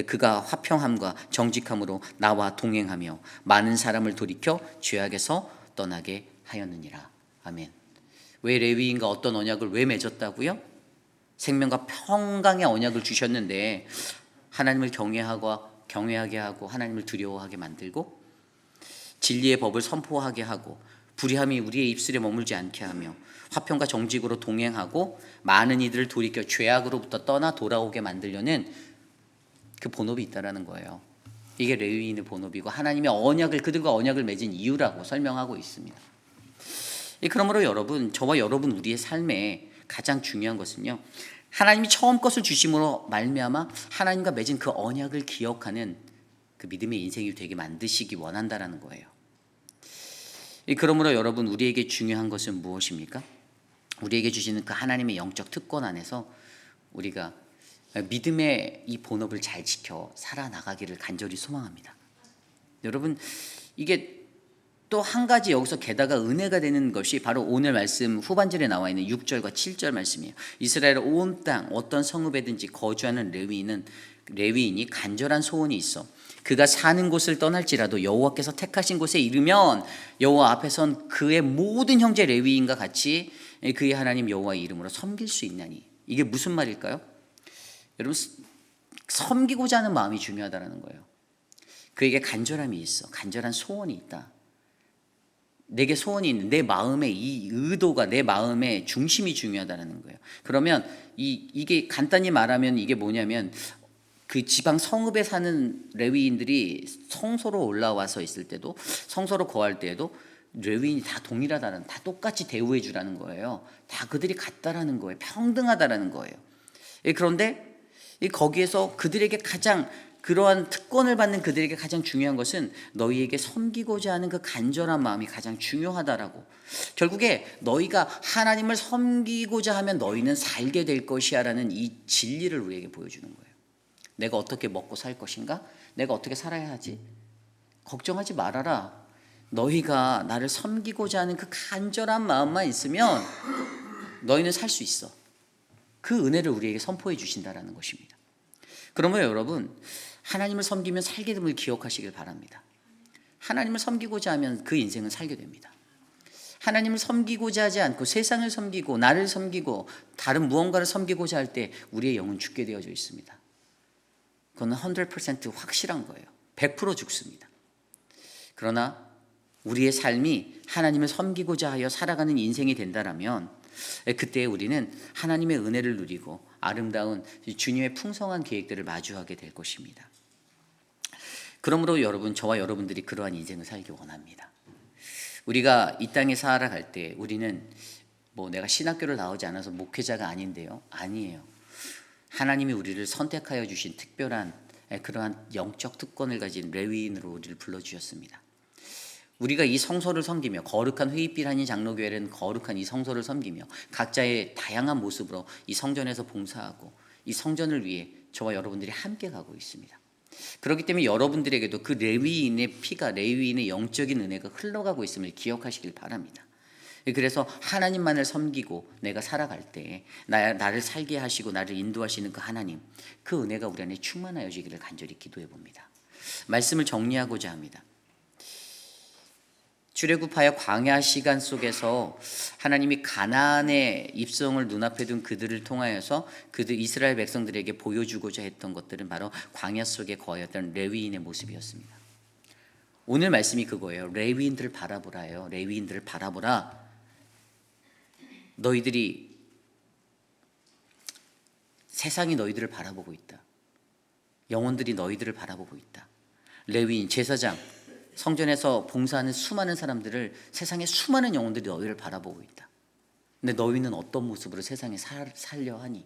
그가 화평함과 정직함으로 나와 동행하며 많은 사람을 돌이켜 죄악에서 떠나게 하였느니라. 아멘. 왜 레위인과 어떤 언약을 왜 맺었다고요? 생명과 평강의 언약을 주셨는데 하나님을 경외하게 하고 하나님을 두려워하게 만들고, 진리의 법을 선포하게 하고 불의함이 우리의 입술에 머물지 않게 하며 화평과 정직으로 동행하고 많은 이들을 돌이켜 죄악으로부터 떠나 돌아오게 만들려는 그 본업이 있다라는 거예요. 이게 레위인의 본업이고 하나님의 그들과 언약을 맺은 이유라고 설명하고 있습니다. 그러므로 여러분, 저와 여러분 우리의 삶에 가장 중요한 것은요, 하나님이 처음 것을 주심으로 말미암아 하나님과 맺은 그 언약을 기억하는 그 믿음의 인생이 되게 만드시기 원한다라는 거예요. 그러므로 여러분, 우리에게 중요한 것은 무엇입니까? 우리에게 주시는 그 하나님의 영적 특권 안에서 우리가 믿음의 이 본업을 잘 지켜 살아나가기를 간절히 소망합니다. 여러분, 이게 또 한 가지 여기서 게다가 은혜가 되는 것이 바로 오늘 말씀 후반절에 나와 있는 6절과 7절 말씀이에요. 이스라엘 온 땅 어떤 성읍에든지 거주하는 레위인이 간절한 소원이 있어 그가 사는 곳을 떠날지라도 여호와께서 택하신 곳에 이르면 여호와 앞에선 그의 모든 형제 레위인과 같이 그의 하나님 여호와의 이름으로 섬길 수 있나니. 이게 무슨 말일까요? 여러분, 섬기고자 하는 마음이 중요하다는 거예요. 그에게 간절함이 있어. 간절한 소원이 있다. 내게 소원이 있는 내 마음의 이 의도가, 내 마음의 중심이 중요하다는 거예요. 그러면 이게 간단히 말하면 이게 뭐냐면 그 지방 성읍에 사는 레위인들이 성소로 올라와서 있을 때도, 성소로 거할 때에도 레위인이 다 동일하다는, 다 똑같이 대우해 주라는 거예요. 다 그들이 같다라는 거예요. 평등하다라는 거예요. 그런데 거기에서 그들에게 가장 그러한 특권을 받는 그들에게 가장 중요한 것은 너희에게 섬기고자 하는 그 간절한 마음이 가장 중요하다라고. 결국에 너희가 하나님을 섬기고자 하면 너희는 살게 될 것이야 라는 이 진리를 우리에게 보여주는 거예요. 내가 어떻게 먹고 살 것인가? 내가 어떻게 살아야 하지? 걱정하지 말아라. 너희가 나를 섬기고자 하는 그 간절한 마음만 있으면 너희는 살 수 있어. 그 은혜를 우리에게 선포해 주신다라는 것입니다. 그러면 여러분, 하나님을 섬기면 살게 됨을 기억하시길 바랍니다. 하나님을 섬기고자 하면 그 인생은 살게 됩니다. 하나님을 섬기고자 하지 않고 세상을 섬기고 나를 섬기고 다른 무언가를 섬기고자 할 때 우리의 영은 죽게 되어져 있습니다. 그건 100% 확실한 거예요. 100% 죽습니다. 그러나 우리의 삶이 하나님을 섬기고자 하여 살아가는 인생이 된다라면 그때 우리는 하나님의 은혜를 누리고 아름다운 주님의 풍성한 계획들을 마주하게 될 것입니다. 그러므로 여러분, 저와 여러분들이 그러한 인생을 살기 원합니다. 우리가 이 땅에 살아갈 때 우리는 내가 신학교를 나오지 않아서 목회자가 아닌데요. 아니에요. 하나님이 우리를 선택하여 주신 특별한 그러한 영적 특권을 가진 레위인으로 우리를 불러주셨습니다. 우리가 이 성소를 섬기며 거룩한 회의빛 한인 장로교회는 거룩한 이 성소를 섬기며 각자의 다양한 모습으로 이 성전에서 봉사하고 이 성전을 위해 저와 여러분들이 함께 가고 있습니다. 그렇기 때문에 여러분들에게도 그 레위인의 피가, 레위인의 영적인 은혜가 흘러가고 있음을 기억하시길 바랍니다. 그래서 하나님만을 섬기고 내가 살아갈 때 나를 살게 하시고 나를 인도하시는 그 하나님, 그 은혜가 우리 안에 충만하여지기를 간절히 기도해 봅니다. 말씀을 정리하고자 합니다. 출애굽하여 광야 시간 속에서 하나님이 가나안의 입성을 눈앞에 둔 그들을 통하여서 그들 이스라엘 백성들에게 보여주고자 했던 것들은 바로 광야 속에 거하였던 레위인의 모습이었습니다. 오늘 말씀이 그거예요. 레위인들을 바라보라요. 레위인들을 바라보라. 너희들이 세상이 너희들을 바라보고 있다. 영혼들이 너희들을 바라보고 있다. 레위인, 제사장, 성전에서 봉사하는 수많은 사람들을, 세상의 수많은 영혼들이 너희를 바라보고 있다. 근데 너희는 어떤 모습으로 세상에 살려 하니?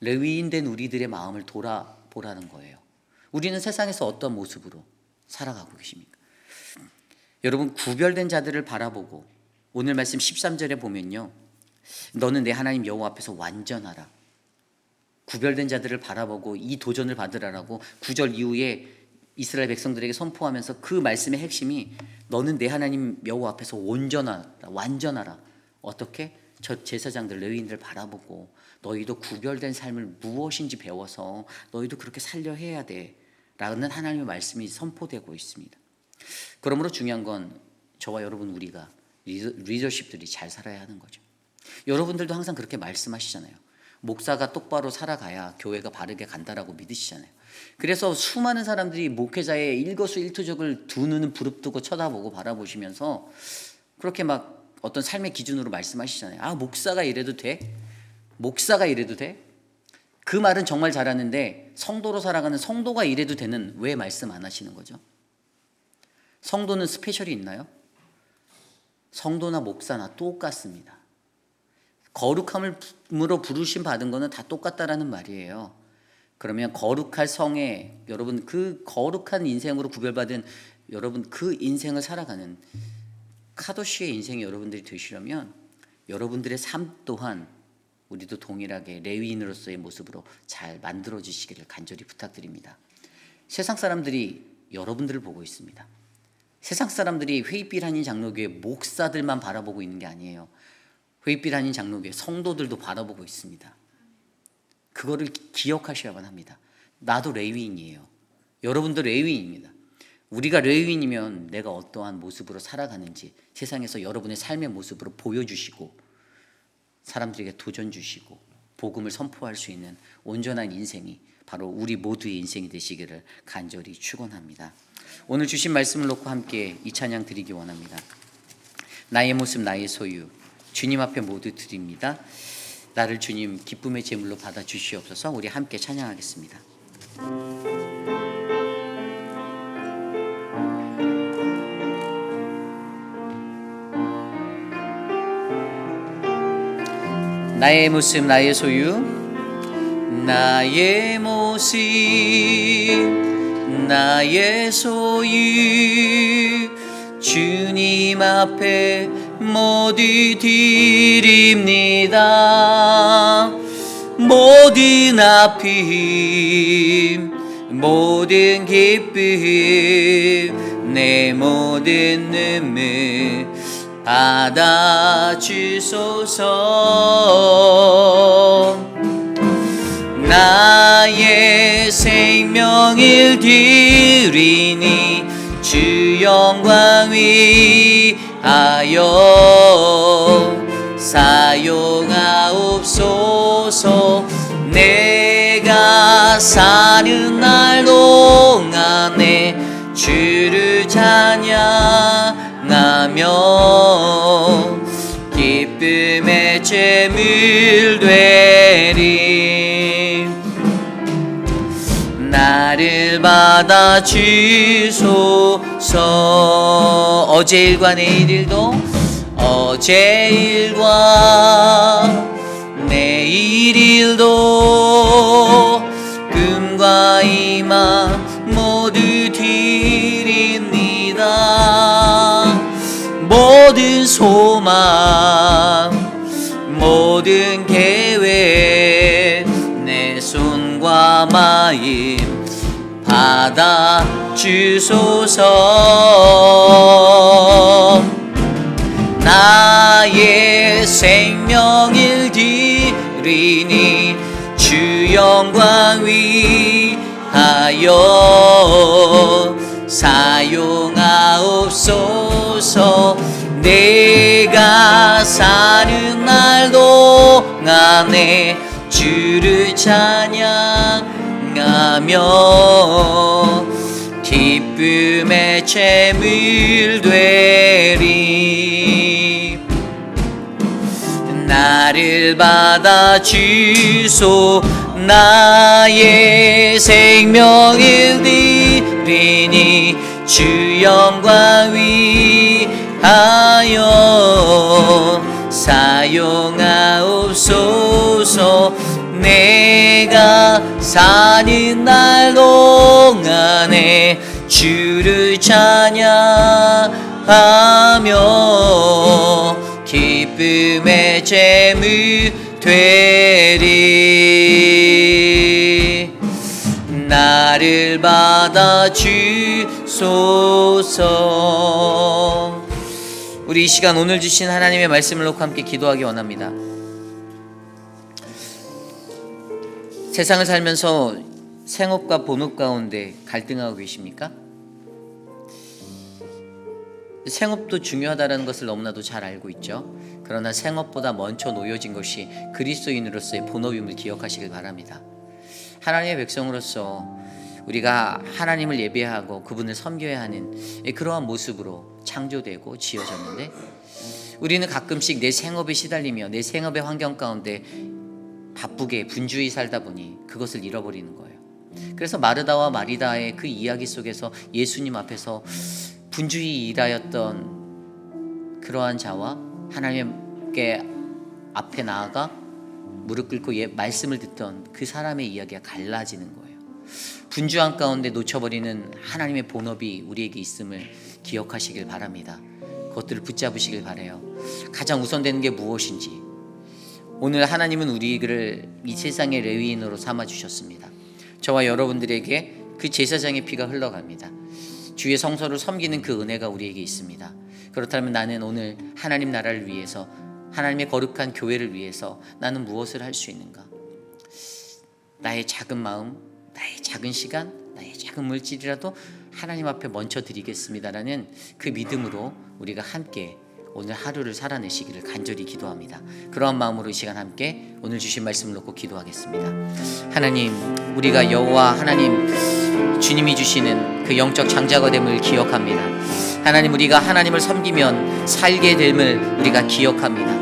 레위인 된 우리들의 마음을 돌아보라는 거예요. 우리는 세상에서 어떤 모습으로 살아가고 계십니까? 여러분, 구별된 자들을 바라보고 오늘 말씀 13절에 보면요, 너는 내 하나님 여호와 앞에서 완전하라. 구별된 자들을 바라보고 이 도전을 받으라라고 9절 이후에 이스라엘 백성들에게 선포하면서 그 말씀의 핵심이 너는 내 하나님 여호와 앞에서 온전하라, 완전하라. 어떻게? 저 제사장들, 레위인들 바라보고 너희도 구별된 삶을 무엇인지 배워서 너희도 그렇게 살려 해야 돼 라는 하나님의 말씀이 선포되고 있습니다. 그러므로 중요한 건 저와 여러분, 우리가 리더십들이 잘 살아야 하는 거죠. 여러분들도 항상 그렇게 말씀하시잖아요. 목사가 똑바로 살아가야 교회가 바르게 간다라고 믿으시잖아요. 그래서 수많은 사람들이 목회자의 일거수일투족을 두 눈은 부릅뜨고 쳐다보고 바라보시면서 그렇게 막 어떤 삶의 기준으로 말씀하시잖아요. 아, 목사가 이래도 돼? 목사가 이래도 돼? 그 말은 정말 잘하는데 성도로 살아가는 성도가 이래도 되는 왜 말씀 안 하시는 거죠? 성도는 스페셜이 있나요? 성도나 목사나 똑같습니다. 거룩함으로 부르심 받은 거는 다 똑같다라는 말이에요. 그러면 거룩할 성에 여러분 그 거룩한 인생으로 구별받은 여러분 그 인생을 살아가는 카도시의 인생이 여러분들이 되시려면 여러분들의 삶 또한 우리도 동일하게 레위인으로서의 모습으로 잘 만들어지시기를 간절히 부탁드립니다. 세상 사람들이 여러분들을 보고 있습니다. 세상 사람들이 회의빛 한인 장로교회 목사들만 바라보고 있는 게 아니에요. 회의빛 한인 장로교회 성도들도 바라보고 있습니다. 그거를 기억하셔야만 합니다. 나도 레위인이에요. 여러분도 레위인입니다. 우리가 레위인이면 내가 어떠한 모습으로 살아가는지 세상에서 여러분의 삶의 모습으로 보여주시고 사람들에게 도전 주시고 복음을 선포할 수 있는 온전한 인생이 바로 우리 모두의 인생이 되시기를 간절히 축원합니다. 오늘 주신 말씀을 놓고 함께 이 찬양 드리기 원합니다. 나의 모습 나의 소유 주님 앞에 모두 드립니다. 나를 주님 기쁨의 제물로 받아 주시옵소서. 우리 함께 찬양하겠습니다. 나의 모습 나의 소유 나의 모습 나의 소유 주님 앞에 모두 드립니다. 모든 아픔 모든 기쁨 내 모든 눈물 받아 주소서. 나의 생명을 드리니 주 영광 위하여 사용하옵소서. 내가 사는 날 동안에 주를 찬양하며 기쁨의 제물 되리. 나를 받아 주소서. 어제 일과 내일 일도 어제 일과 내일 일도 꿈과 희망 모두 드립니다. 모든 소망 모든 계획 내 손과 마음 받아 주소서. 나의 생명을 드리니 주 영광 위하여 사용하옵소서. 내가 사는 날 동안에 주를 찬양하며 기쁨의 제물 되리. 나를 받아 주소. 나의 생명을 드리니 주 영광 위하여 사용하옵소서. 내가 사는 날 동안에 주를 찬양하며 기쁨의 제물 되리. 나를 받아 주소서. 우리 이 시간 오늘 주신 하나님의 말씀을 놓고 함께 기도하기 원합니다. 세상을 살면서 생업과 본업 가운데 갈등하고 계십니까? 생업도 중요하다는 것을 너무나도 잘 알고 있죠. 그러나 생업보다 먼저 놓여진 것이 그리스도인으로서의 본업임을 기억하시길 바랍니다. 하나님의 백성으로서 우리가 하나님을 예배하고 그분을 섬겨야 하는 그러한 모습으로 창조되고 지어졌는데, 우리는 가끔씩 내 생업에 시달리며 내 생업의 환경 가운데 바쁘게 분주히 살다 보니 그것을 잃어버리는 거예요. 그래서 마르다와 마리다의 그 이야기 속에서 예수님 앞에서 분주히 일하였던 그러한 자와 하나님께 앞에 나아가 무릎 꿇고 말씀을 듣던 그 사람의 이야기가 갈라지는 거예요. 분주한 가운데 놓쳐버리는 하나님의 본업이 우리에게 있음을 기억하시길 바랍니다. 그것들을 붙잡으시길 바라요. 가장 우선되는 게 무엇인지, 오늘 하나님은 우리를 이 세상의 레위인으로 삼아주셨습니다. 저와 여러분들에게 그 제사장의 피가 흘러갑니다. 주의 성소를 섬기는 그 은혜가 우리에게 있습니다. 그렇다면 나는 오늘 하나님 나라를 위해서, 하나님의 거룩한 교회를 위해서 나는 무엇을 할 수 있는가? 나의 작은 마음, 나의 작은 시간, 나의 작은 물질이라도 하나님 앞에 먼저 드리겠습니다라는 그 믿음으로 우리가 함께 오늘 하루를 살아내시기를 간절히 기도합니다. 그러한 마음으로 이 시간 함께 오늘 주신 말씀을 놓고 기도하겠습니다. 하나님, 우리가 여호와 하나님 주님이 주시는 그 영적 장자가 됨을 기억합니다. 하나님, 우리가 하나님을 섬기면 살게 됨을 우리가 기억합니다.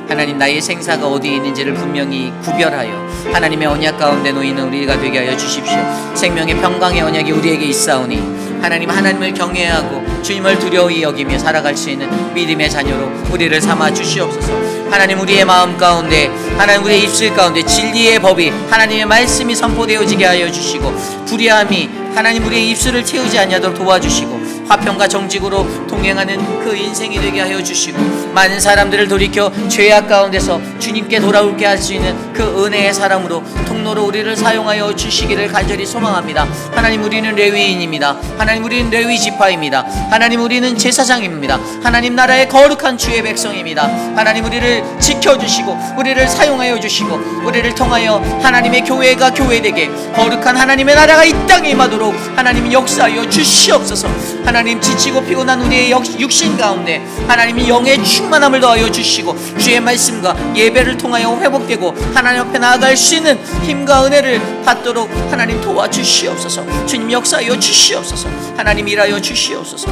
하나님, 나의 생사가 어디에 있는지를 분명히 구별하여 하나님의 언약 가운데 놓이는 우리가 되게 하여 주십시오. 생명의 평강의 언약이 우리에게 있사오니 하나님, 하나님을 경외하고 주님을 두려워히 여기며 살아갈 수 있는 믿음의 자녀로 우리를 삼아 주시옵소서. 하나님, 우리의 마음 가운데, 하나님 우리의 입술 가운데 진리의 법이, 하나님의 말씀이 선포되어지게 하여 주시고, 불의함이 하나님 우리의 입술을 채우지 아니하도록 도와주시고, 화평과 정직으로 동행하는 그 인생이 되게 하여 주시고, 많은 사람들을 돌이켜 죄악 가운데서 주님께 돌아올게 할 수 있는 그 은혜의 사람으로 통로로 우리를 사용하여 주시기를 간절히 소망합니다. 하나님, 우리는 레위인입니다. 하나님, 우리는 레위 지파입니다. 하나님, 우리는 제사장입니다. 하나님 나라의 거룩한 주의 백성입니다. 하나님, 우리를 지켜주시고 우리를 사용하여 주시고 우리를 통하여 하나님의 교회가 교회되게 거룩한 하나님의 나라가 이 땅에 임하도록 하나님 역사하여 주시옵소서. 하나님, 지치고 피곤한 우리의 육신 가운데 하나님이 영의 충만함을 더하여 주시고 주의 말씀과 예배를 통하여 회복되고 하나님 앞에 나아갈 수 있는 힘과 은혜를 받도록 하나님 도와주시옵소서. 주님 역사하여 주시옵소서. 하나님 일하여 주시옵소서.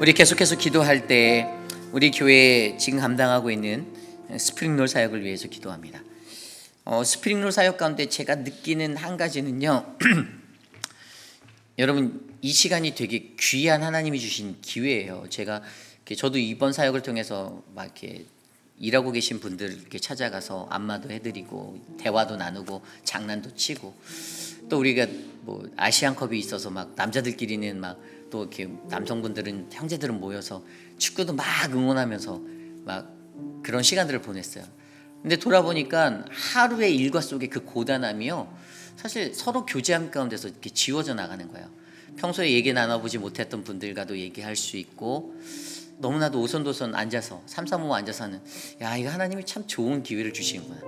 우리 계속해서 기도할 때 우리 교회에 지금 감당하고 있는 스프링롤 사역을 위해서 기도합니다. 스프링롤 사역 가운데 제가 느끼는 한 가지는요, 여러분, 이 시간이 되게 귀한 하나님이 주신 기회예요. 저도 이번 사역을 통해서 막 이렇게 일하고 계신 분들 이렇게 찾아가서 안마도 해드리고 대화도 나누고 장난도 치고, 또 우리가 뭐 아시안컵이 있어서 막 남자들끼리는 막 또 이렇게 남성분들은 형제들은 모여서 축구도 막 응원하면서 막 그런 시간들을 보냈어요. 근데 돌아보니까 하루의 일과 속에 그 고단함이요, 사실 서로 교제함 가운데서 이렇게 지워져 나가는 거예요. 평소에 얘기 나눠보지 못했던 분들과도 얘기할 수 있고, 너무나도 오손도손 앉아서 삼삼오오 앉아서 하는, 야, 이거 하나님이 참 좋은 기회를 주시는구나.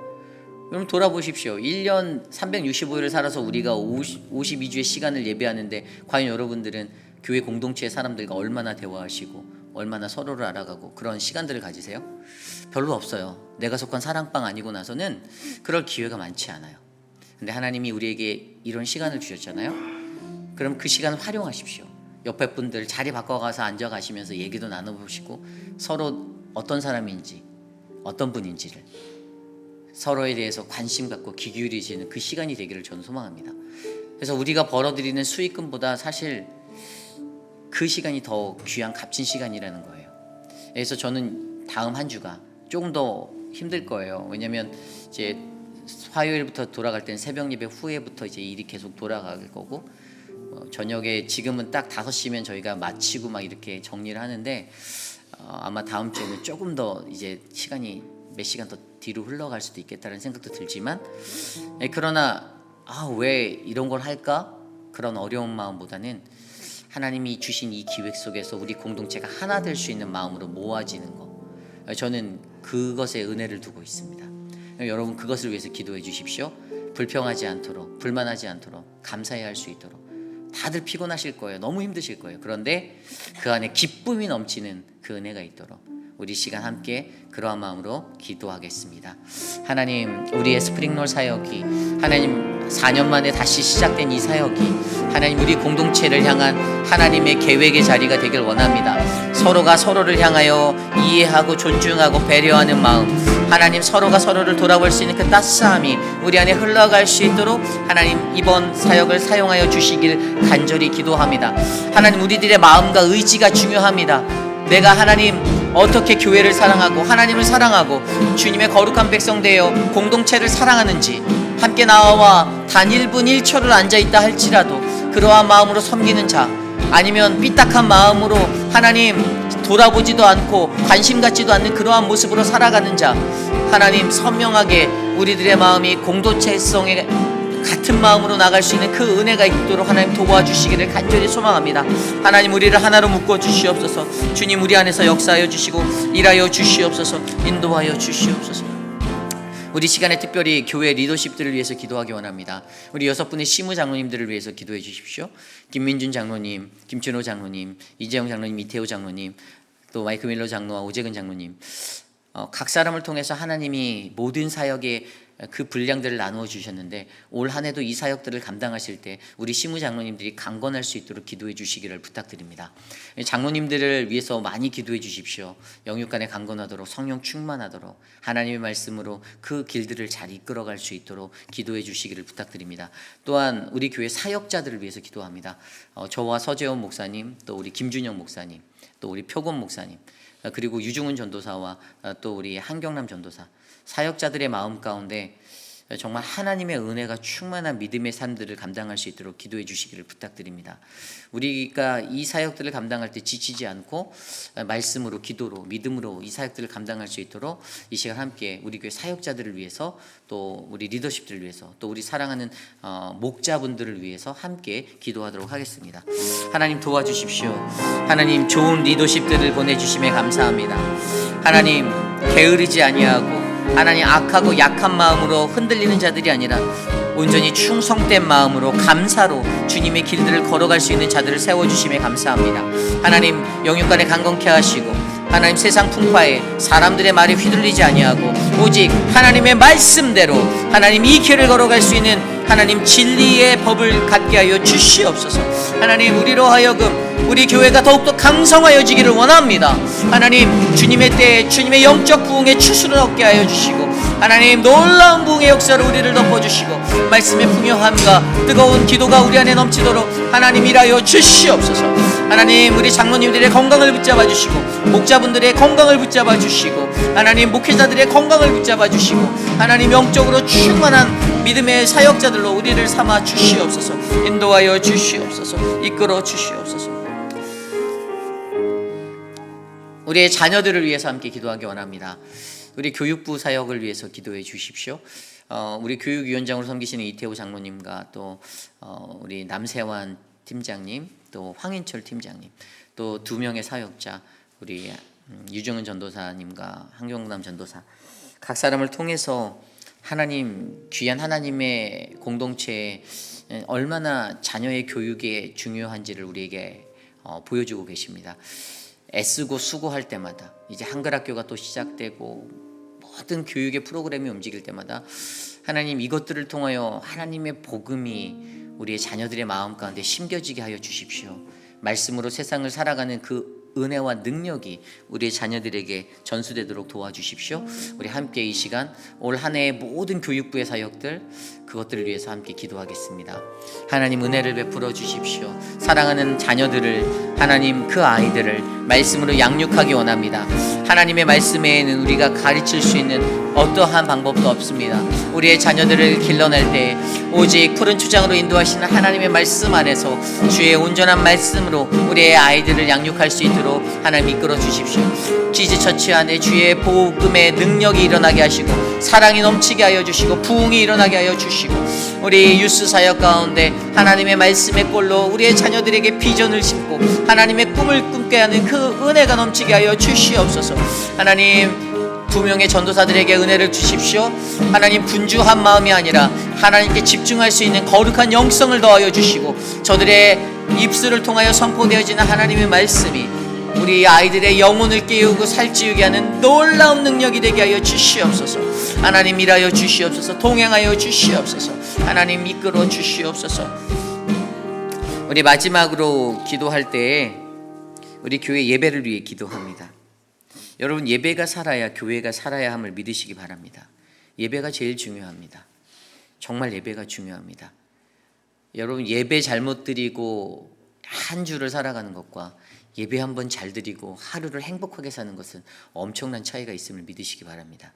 여러분 돌아보십시오. 1년 365일을 살아서 우리가 52주의 시간을 예배하는데 과연 여러분들은 교회 공동체의 사람들과 얼마나 대화하시고 얼마나 서로를 알아가고 그런 시간들을 가지세요? 별로 없어요. 내가 속한 사랑방 아니고 나서는 그럴 기회가 많지 않아요. 근데 하나님이 우리에게 이런 시간을 주셨잖아요. 그럼 그 시간을 활용하십시오. 옆에 분들 자리 바꿔가서 앉아가시면서 얘기도 나눠보시고 서로 어떤 사람인지 어떤 분인지를 서로에 대해서 관심 갖고 귀 기울이시는 그 시간이 되기를 저는 소망합니다. 그래서 우리가 벌어들이는 수익금보다 사실 그 시간이 더 귀한 값진 시간이라는 거예요. 그래서 저는 다음 한 주가 조금 더 힘들 거예요. 왜냐하면 이제 화요일부터 돌아갈 때는 새벽 예배 후에부터 이제 일이 계속 돌아갈 거고, 저녁에 지금은 딱 5시면 저희가 마치고 막 이렇게 정리를 하는데, 아마 다음 주에는 조금 더 이제 시간이 몇 시간 더 뒤로 흘러갈 수도 있겠다는 생각도 들지만, 그러나 왜 이런 걸 할까? 그런 어려운 마음보다는 하나님이 주신 이 기획 속에서 우리 공동체가 하나 될 수 있는 마음으로 모아지는 거, 저는 그것에 은혜를 두고 있습니다. 여러분 그것을 위해서 기도해 주십시오. 불평하지 않도록, 불만하지 않도록, 감사해야 할 수 있도록. 다들 피곤하실 거예요. 너무 힘드실 거예요. 그런데 그 안에 기쁨이 넘치는 그 은혜가 있도록 우리 시간 함께 그러한 마음으로 기도하겠습니다. 하나님, 우리의 스프링롤 사역이 하나님 4년 만에 다시 시작된 이 사역이 하나님 우리 공동체를 향한 하나님의 계획의 자리가 되길 원합니다. 서로가 서로를 향하여 이해하고 존중하고 배려하는 마음, 하나님 서로가 서로를 돌아볼 수 있는 그 따스함이 우리 안에 흘러갈 수 있도록 하나님 이번 사역을 사용하여 주시길 간절히 기도합니다. 하나님, 우리들의 마음과 의지가 중요합니다. 내가 하나님 어떻게 교회를 사랑하고 하나님을 사랑하고 주님의 거룩한 백성 되어 공동체를 사랑하는지, 함께 나와 단 1분 1초를 앉아있다 할지라도 그러한 마음으로 섬기는 자, 아니면 삐딱한 마음으로 하나님 돌아보지도 않고 관심 갖지도 않는 그러한 모습으로 살아가는 자, 하나님 선명하게 우리들의 마음이 공동체성에 같은 마음으로 나갈 수 있는 그 은혜가 있도록 하나님 도와주시기를 간절히 소망합니다. 하나님, 우리를 하나로 묶어 주시옵소서. 주님, 우리 안에서 역사하여 주시고 일하여 주시옵소서. 인도하여 주시옵소서. 우리 시간에 특별히 교회 리더십들을 위해서 기도하기 원합니다. 우리 6분의 시무 장로님들을 위해서 기도해 주십시오. 김민준 장로님, 김준호 장로님, 이재영 장로님, 이태호 장로님, 또 마이크 밀러 장로와 오재근 장로님, 각 사람을 통해서 하나님이 모든 사역에 그 분량들을 나누어 주셨는데 올 한 해도 이 사역들을 감당하실 때 우리 시무 장로님들이 강건할 수 있도록 기도해 주시기를 부탁드립니다. 장로님들을 위해서 많이 기도해 주십시오. 영육간에 강건하도록, 성령 충만하도록, 하나님의 말씀으로 그 길들을 잘 이끌어갈 수 있도록 기도해 주시기를 부탁드립니다. 또한 우리 교회 사역자들을 위해서 기도합니다. 저와 서재원 목사님, 또 우리 김준영 목사님, 또 우리 표곤 목사님, 그리고 유중훈 전도사와 또 우리 한경남 전도사, 사역자들의 마음 가운데 정말 하나님의 은혜가 충만한 믿음의 삶들을 감당할 수 있도록 기도해 주시기를 부탁드립니다. 우리가 이 사역들을 감당할 때 지치지 않고 말씀으로, 기도로, 믿음으로 이 사역들을 감당할 수 있도록 이 시간 함께 우리 교회 사역자들을 위해서, 또 우리 리더십들을 위해서, 또 우리 사랑하는 목자분들을 위해서 함께 기도하도록 하겠습니다. 하나님 도와주십시오. 하나님, 좋은 리더십들을 보내주심에 감사합니다. 하나님, 게으르지 아니하고 하나님 악하고 약한 마음으로 흔들리는 자들이 아니라 온전히 충성된 마음으로 감사로 주님의 길들을 걸어갈 수 있는 자들을 세워주심에 감사합니다. 하나님, 영육간에 강건케 하시고 하나님 세상 풍파에 사람들의 말에 휘둘리지 아니하고 오직 하나님의 말씀대로 하나님 이 길을 걸어갈 수 있는 하나님 진리의 법을 갖게 하여 주시옵소서. 하나님, 우리로 하여금 우리 교회가 더욱더 강성하여지기를 원합니다. 하나님, 주님의 때에 주님의 영적 부흥의 추수를 얻게 하여 주시고 하나님 놀라운 부흥의 역사로 우리를 덮어주시고 말씀의 풍요함과 뜨거운 기도가 우리 안에 넘치도록 하나님 일하여 주시옵소서. 하나님, 우리 장로님들의 건강을 붙잡아 주시고 목자분들의 건강을 붙잡아 주시고 하나님 목회자들의 건강을 붙잡아 주시고 하나님 영적으로 충만한 믿음의 사역자들로 우리를 삼아 주시옵소서. 인도하여 주시옵소서. 이끌어 주시옵소서. 우리의 자녀들을 위해서 함께 기도하기 원합니다. 우리 교육부 사역을 위해서 기도해 주십시오. 우리 교육위원장으로 섬기시는 이태호 장로님과 또 우리 남세환 팀장님, 또 황인철 팀장님, 또 2명의 사역자 우리 유정은 전도사님과 한경남 전도사, 각 사람을 통해서 하나님, 귀한 하나님의 공동체에 얼마나 자녀의 교육이 중요한지를 우리에게 보여주고 계십니다. 애쓰고 수고할 때마다, 이제 한글학교가 또 시작되고 모든 교육의 프로그램이 움직일 때마다 하나님, 이것들을 통하여 하나님의 복음이 우리의 자녀들의 마음 가운데 심겨지게 하여 주십시오. 말씀으로 세상을 살아가는 그 은혜와 능력이 우리의 자녀들에게 전수되도록 도와주십시오. 우리 함께 이 시간 올 한 해의 모든 교육부의 사역들, 그것들을 위해서 함께 기도하겠습니다. 하나님, 은혜를 베풀어 주십시오. 사랑하는 자녀들을, 하나님 그 아이들을 말씀으로 양육하기 원합니다. 하나님의 말씀에는 우리가 가르칠 수 있는 어떠한 방법도 없습니다. 우리의 자녀들을 길러낼 때 오직 푸른 초장으로 인도하시는 하나님의 말씀 안에서 주의 온전한 말씀으로 우리의 아이들을 양육할 수 있도록 하나님 이끌어 주십시오. 지지처치 안에 주의 복음의 능력이 일어나게 하시고 사랑이 넘치게 하여 주시고 부흥이 일어나게 하여 주시고 우리 유스 사역 가운데 하나님의 말씀의 꼴로 우리의 자녀들에게 비전을 심고 하나님의 꿈을 꿈게 하는 그 은혜가 넘치게 하여 주시옵소서. 하나님, 2명의 전도사들에게 은혜를 주십시오. 하나님, 분주한 마음이 아니라 하나님께 집중할 수 있는 거룩한 영성을 더하여 주시고 저들의 입술을 통하여 선포되어지는 하나님의 말씀이 우리 아이들의 영혼을 깨우고 살찌우게 하는 놀라운 능력이 되게 하여 주시옵소서. 하나님 일하여 주시옵소서. 동행하여 주시옵소서. 하나님 이끌어 주시옵소서. 우리 마지막으로 기도할 때 우리 교회 예배를 위해 기도합니다. 여러분, 예배가 살아야 교회가 살아야 함을 믿으시기 바랍니다. 예배가 제일 중요합니다. 정말 예배가 중요합니다. 여러분, 예배 잘못 드리고 한 주를 살아가는 것과 예배 한번 잘 드리고 하루를 행복하게 사는 것은 엄청난 차이가 있음을 믿으시기 바랍니다.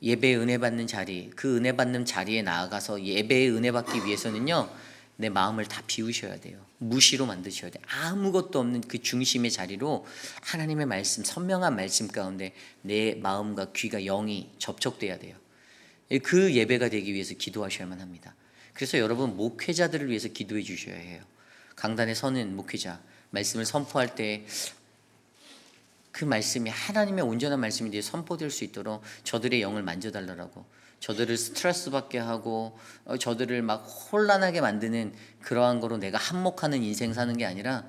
예배 은혜 받는 자리, 그 은혜 받는 자리에 나아가서 예배의 은혜 받기 위해서는요, 내 마음을 다 비우셔야 돼요. 무시로 만드셔야 돼요. 아무것도 없는 그 중심의 자리로 하나님의 말씀, 선명한 말씀 가운데 내 마음과 귀가 영이 접촉돼야 돼요. 그 예배가 되기 위해서 기도하셔야만 합니다. 그래서 여러분, 목회자들을 위해서 기도해 주셔야 해요. 강단에 서는 목회자, 말씀을 선포할 때 그 말씀이 하나님의 온전한 말씀이 되어 선포될 수 있도록 저들의 영을 만져달라고, 저들을 스트레스 받게 하고 저들을 막 혼란하게 만드는 그러한 거로 내가 한몫하는 인생 사는 게 아니라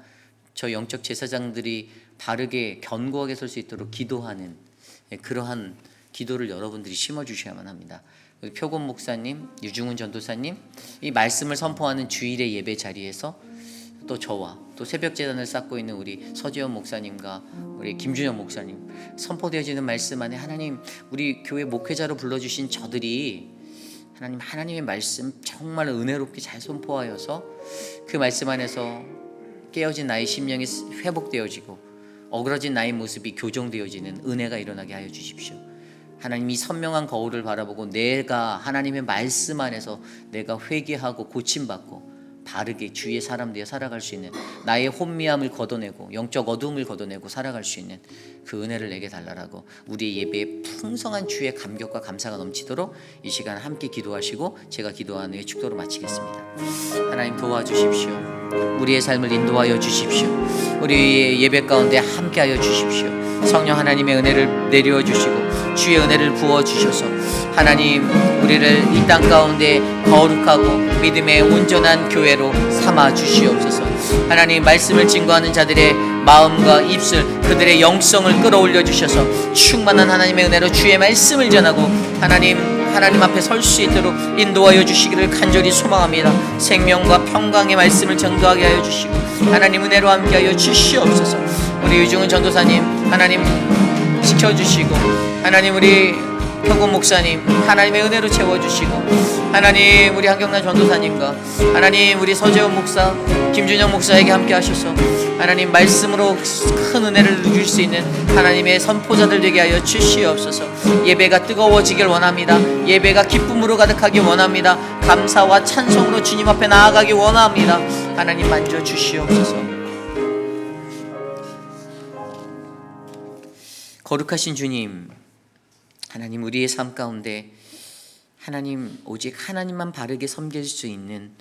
저 영적 제사장들이 바르게 견고하게 설 수 있도록 기도하는 그러한 기도를 여러분들이 심어주셔야만 합니다. 표곤 목사님, 유중훈 전도사님, 이 말씀을 선포하는 주일의 예배 자리에서 또 저와 또 새벽재단을 쌓고 있는 우리 서지현 목사님과 우리 김준영 목사님, 선포되어지는 말씀 안에 하나님, 우리 교회 목회자로 불러주신 저들이 하나님, 하나님의 말씀 정말 은혜롭게 잘 선포하여서 그 말씀 안에서 깨어진 나의 심령이 회복되어지고 어그러진 나의 모습이 교정되어지는 은혜가 일어나게 하여 주십시오. 하나님, 이 선명한 거울을 바라보고 내가 하나님의 말씀 안에서 내가 회개하고 고침받고 바르게 주의 사람 되어 살아갈 수 있는, 나의 혼미함을 걷어내고 영적 어두움을 걷어내고 살아갈 수 있는 그 은혜를 내게 달라라고, 우리의 예배에 풍성한 주의 감격과 감사가 넘치도록 이 시간 함께 기도하시고 제가 기도한 후에 축도로 마치겠습니다. 하나님, 도와주십시오. 우리의 삶을 인도하여 주십시오. 우리의 예배 가운데 함께하여 주십시오. 성령 하나님의 은혜를 내려 주시고 주의 은혜를 부어 주셔서 하나님, 우리를 이 땅 가운데 거룩하고 믿음의 온전한 교회로 삼아 주시옵소서. 하나님, 말씀을 증거하는 자들의 마음과 입술, 그들의 영성을 끌어올려 주셔서 충만한 하나님의 은혜로 주의 말씀을 전하고 하나님 앞에 설 수 있도록 인도하여 주시기를 간절히 소망합니다. 생명과 평강의 말씀을 전도하게 하여 주시고 하나님 은혜로 함께하여 주시옵소서. 우리 유중훈 전도사님 하나님 지켜주시고, 하나님 우리 표곤 목사님 하나님의 은혜로 채워주시고, 하나님 우리 한경란 전도사님과 하나님 우리 서재원 목사, 김준영 목사에게 함께 하셔서 하나님 말씀으로 큰 은혜를 누릴 수 있는 하나님의 선포자들 되게 하여 주시옵소서. 예배가 뜨거워지길 원합니다. 예배가 기쁨으로 가득하길 원합니다. 감사와 찬송으로 주님 앞에 나아가길 원합니다. 하나님 만져주시옵소서. 거룩하신 주님, 하나님 우리의 삶 가운데 하나님 오직 하나님만 바르게 섬길 수 있는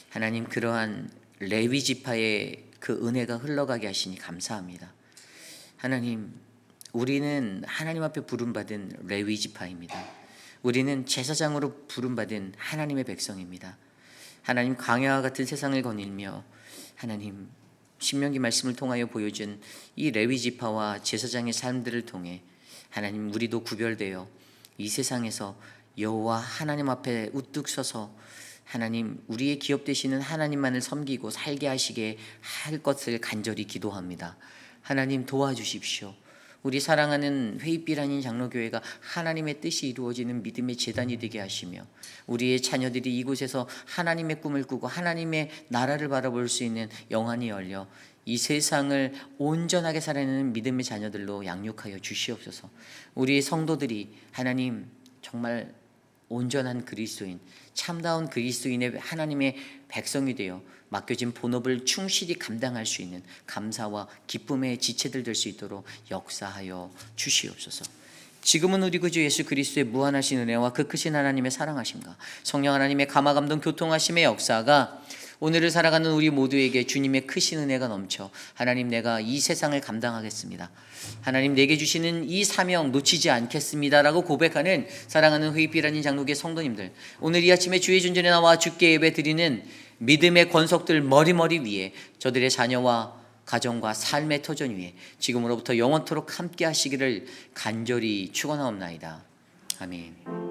하나님 그러한 레위 지파의 그 은혜가 흘러가게 하시니 감사합니다. 하나님, 우리는 하나님 앞에 부름받은 레위 지파입니다. 우리는 제사장으로 부름받은 하나님의 백성입니다. 하나님, 광야와 같은 세상을 거닐며 하나님 신명기 말씀을 통하여 보여준 이 레위 지파와 제사장의 삶들을 통해 하나님, 우리도 구별되어 이 세상에서 여호와 하나님 앞에 우뚝 서서 하나님, 우리의 기업 되시는 하나님만을 섬기고 살게 하시게 할 것을 간절히 기도합니다. 하나님 도와주십시오. 우리 사랑하는 회의빛 아닌 장로교회가 하나님의 뜻이 이루어지는 믿음의 제단이 되게 하시며, 우리의 자녀들이 이곳에서 하나님의 꿈을 꾸고 하나님의 나라를 바라볼 수 있는 영안이 열려 이 세상을 온전하게 살아내는 믿음의 자녀들로 양육하여 주시옵소서. 우리 성도들이 하나님 정말 온전한 그리스도인, 참다운 그리스도인의 하나님의 백성이 되어 맡겨진 본업을 충실히 감당할 수 있는 감사와 기쁨의 지체들 될 수 있도록 역사하여 주시옵소서. 지금은 우리 구주 예수 그리스도의 무한하신 은혜와 그 크신 하나님의 사랑하심과 성령 하나님의 감화감동 교통하심의 역사가 오늘을 살아가는 우리 모두에게 주님의 크신 은혜가 넘쳐 하나님, 내가 이 세상을 감당하겠습니다. 하나님, 내게 주시는 이 사명 놓치지 않겠습니다라고 고백하는 사랑하는 회의빛 아닌 장로교회 성도님들, 오늘 이 아침에 주의 존전에 나와 주께 예배 드리는 믿음의 권속들 머리머리 위에 저들의 자녀와 가정과 삶의 터전 위에 지금으로부터 영원토록 함께 하시기를 간절히 축원하옵나이다. 아멘.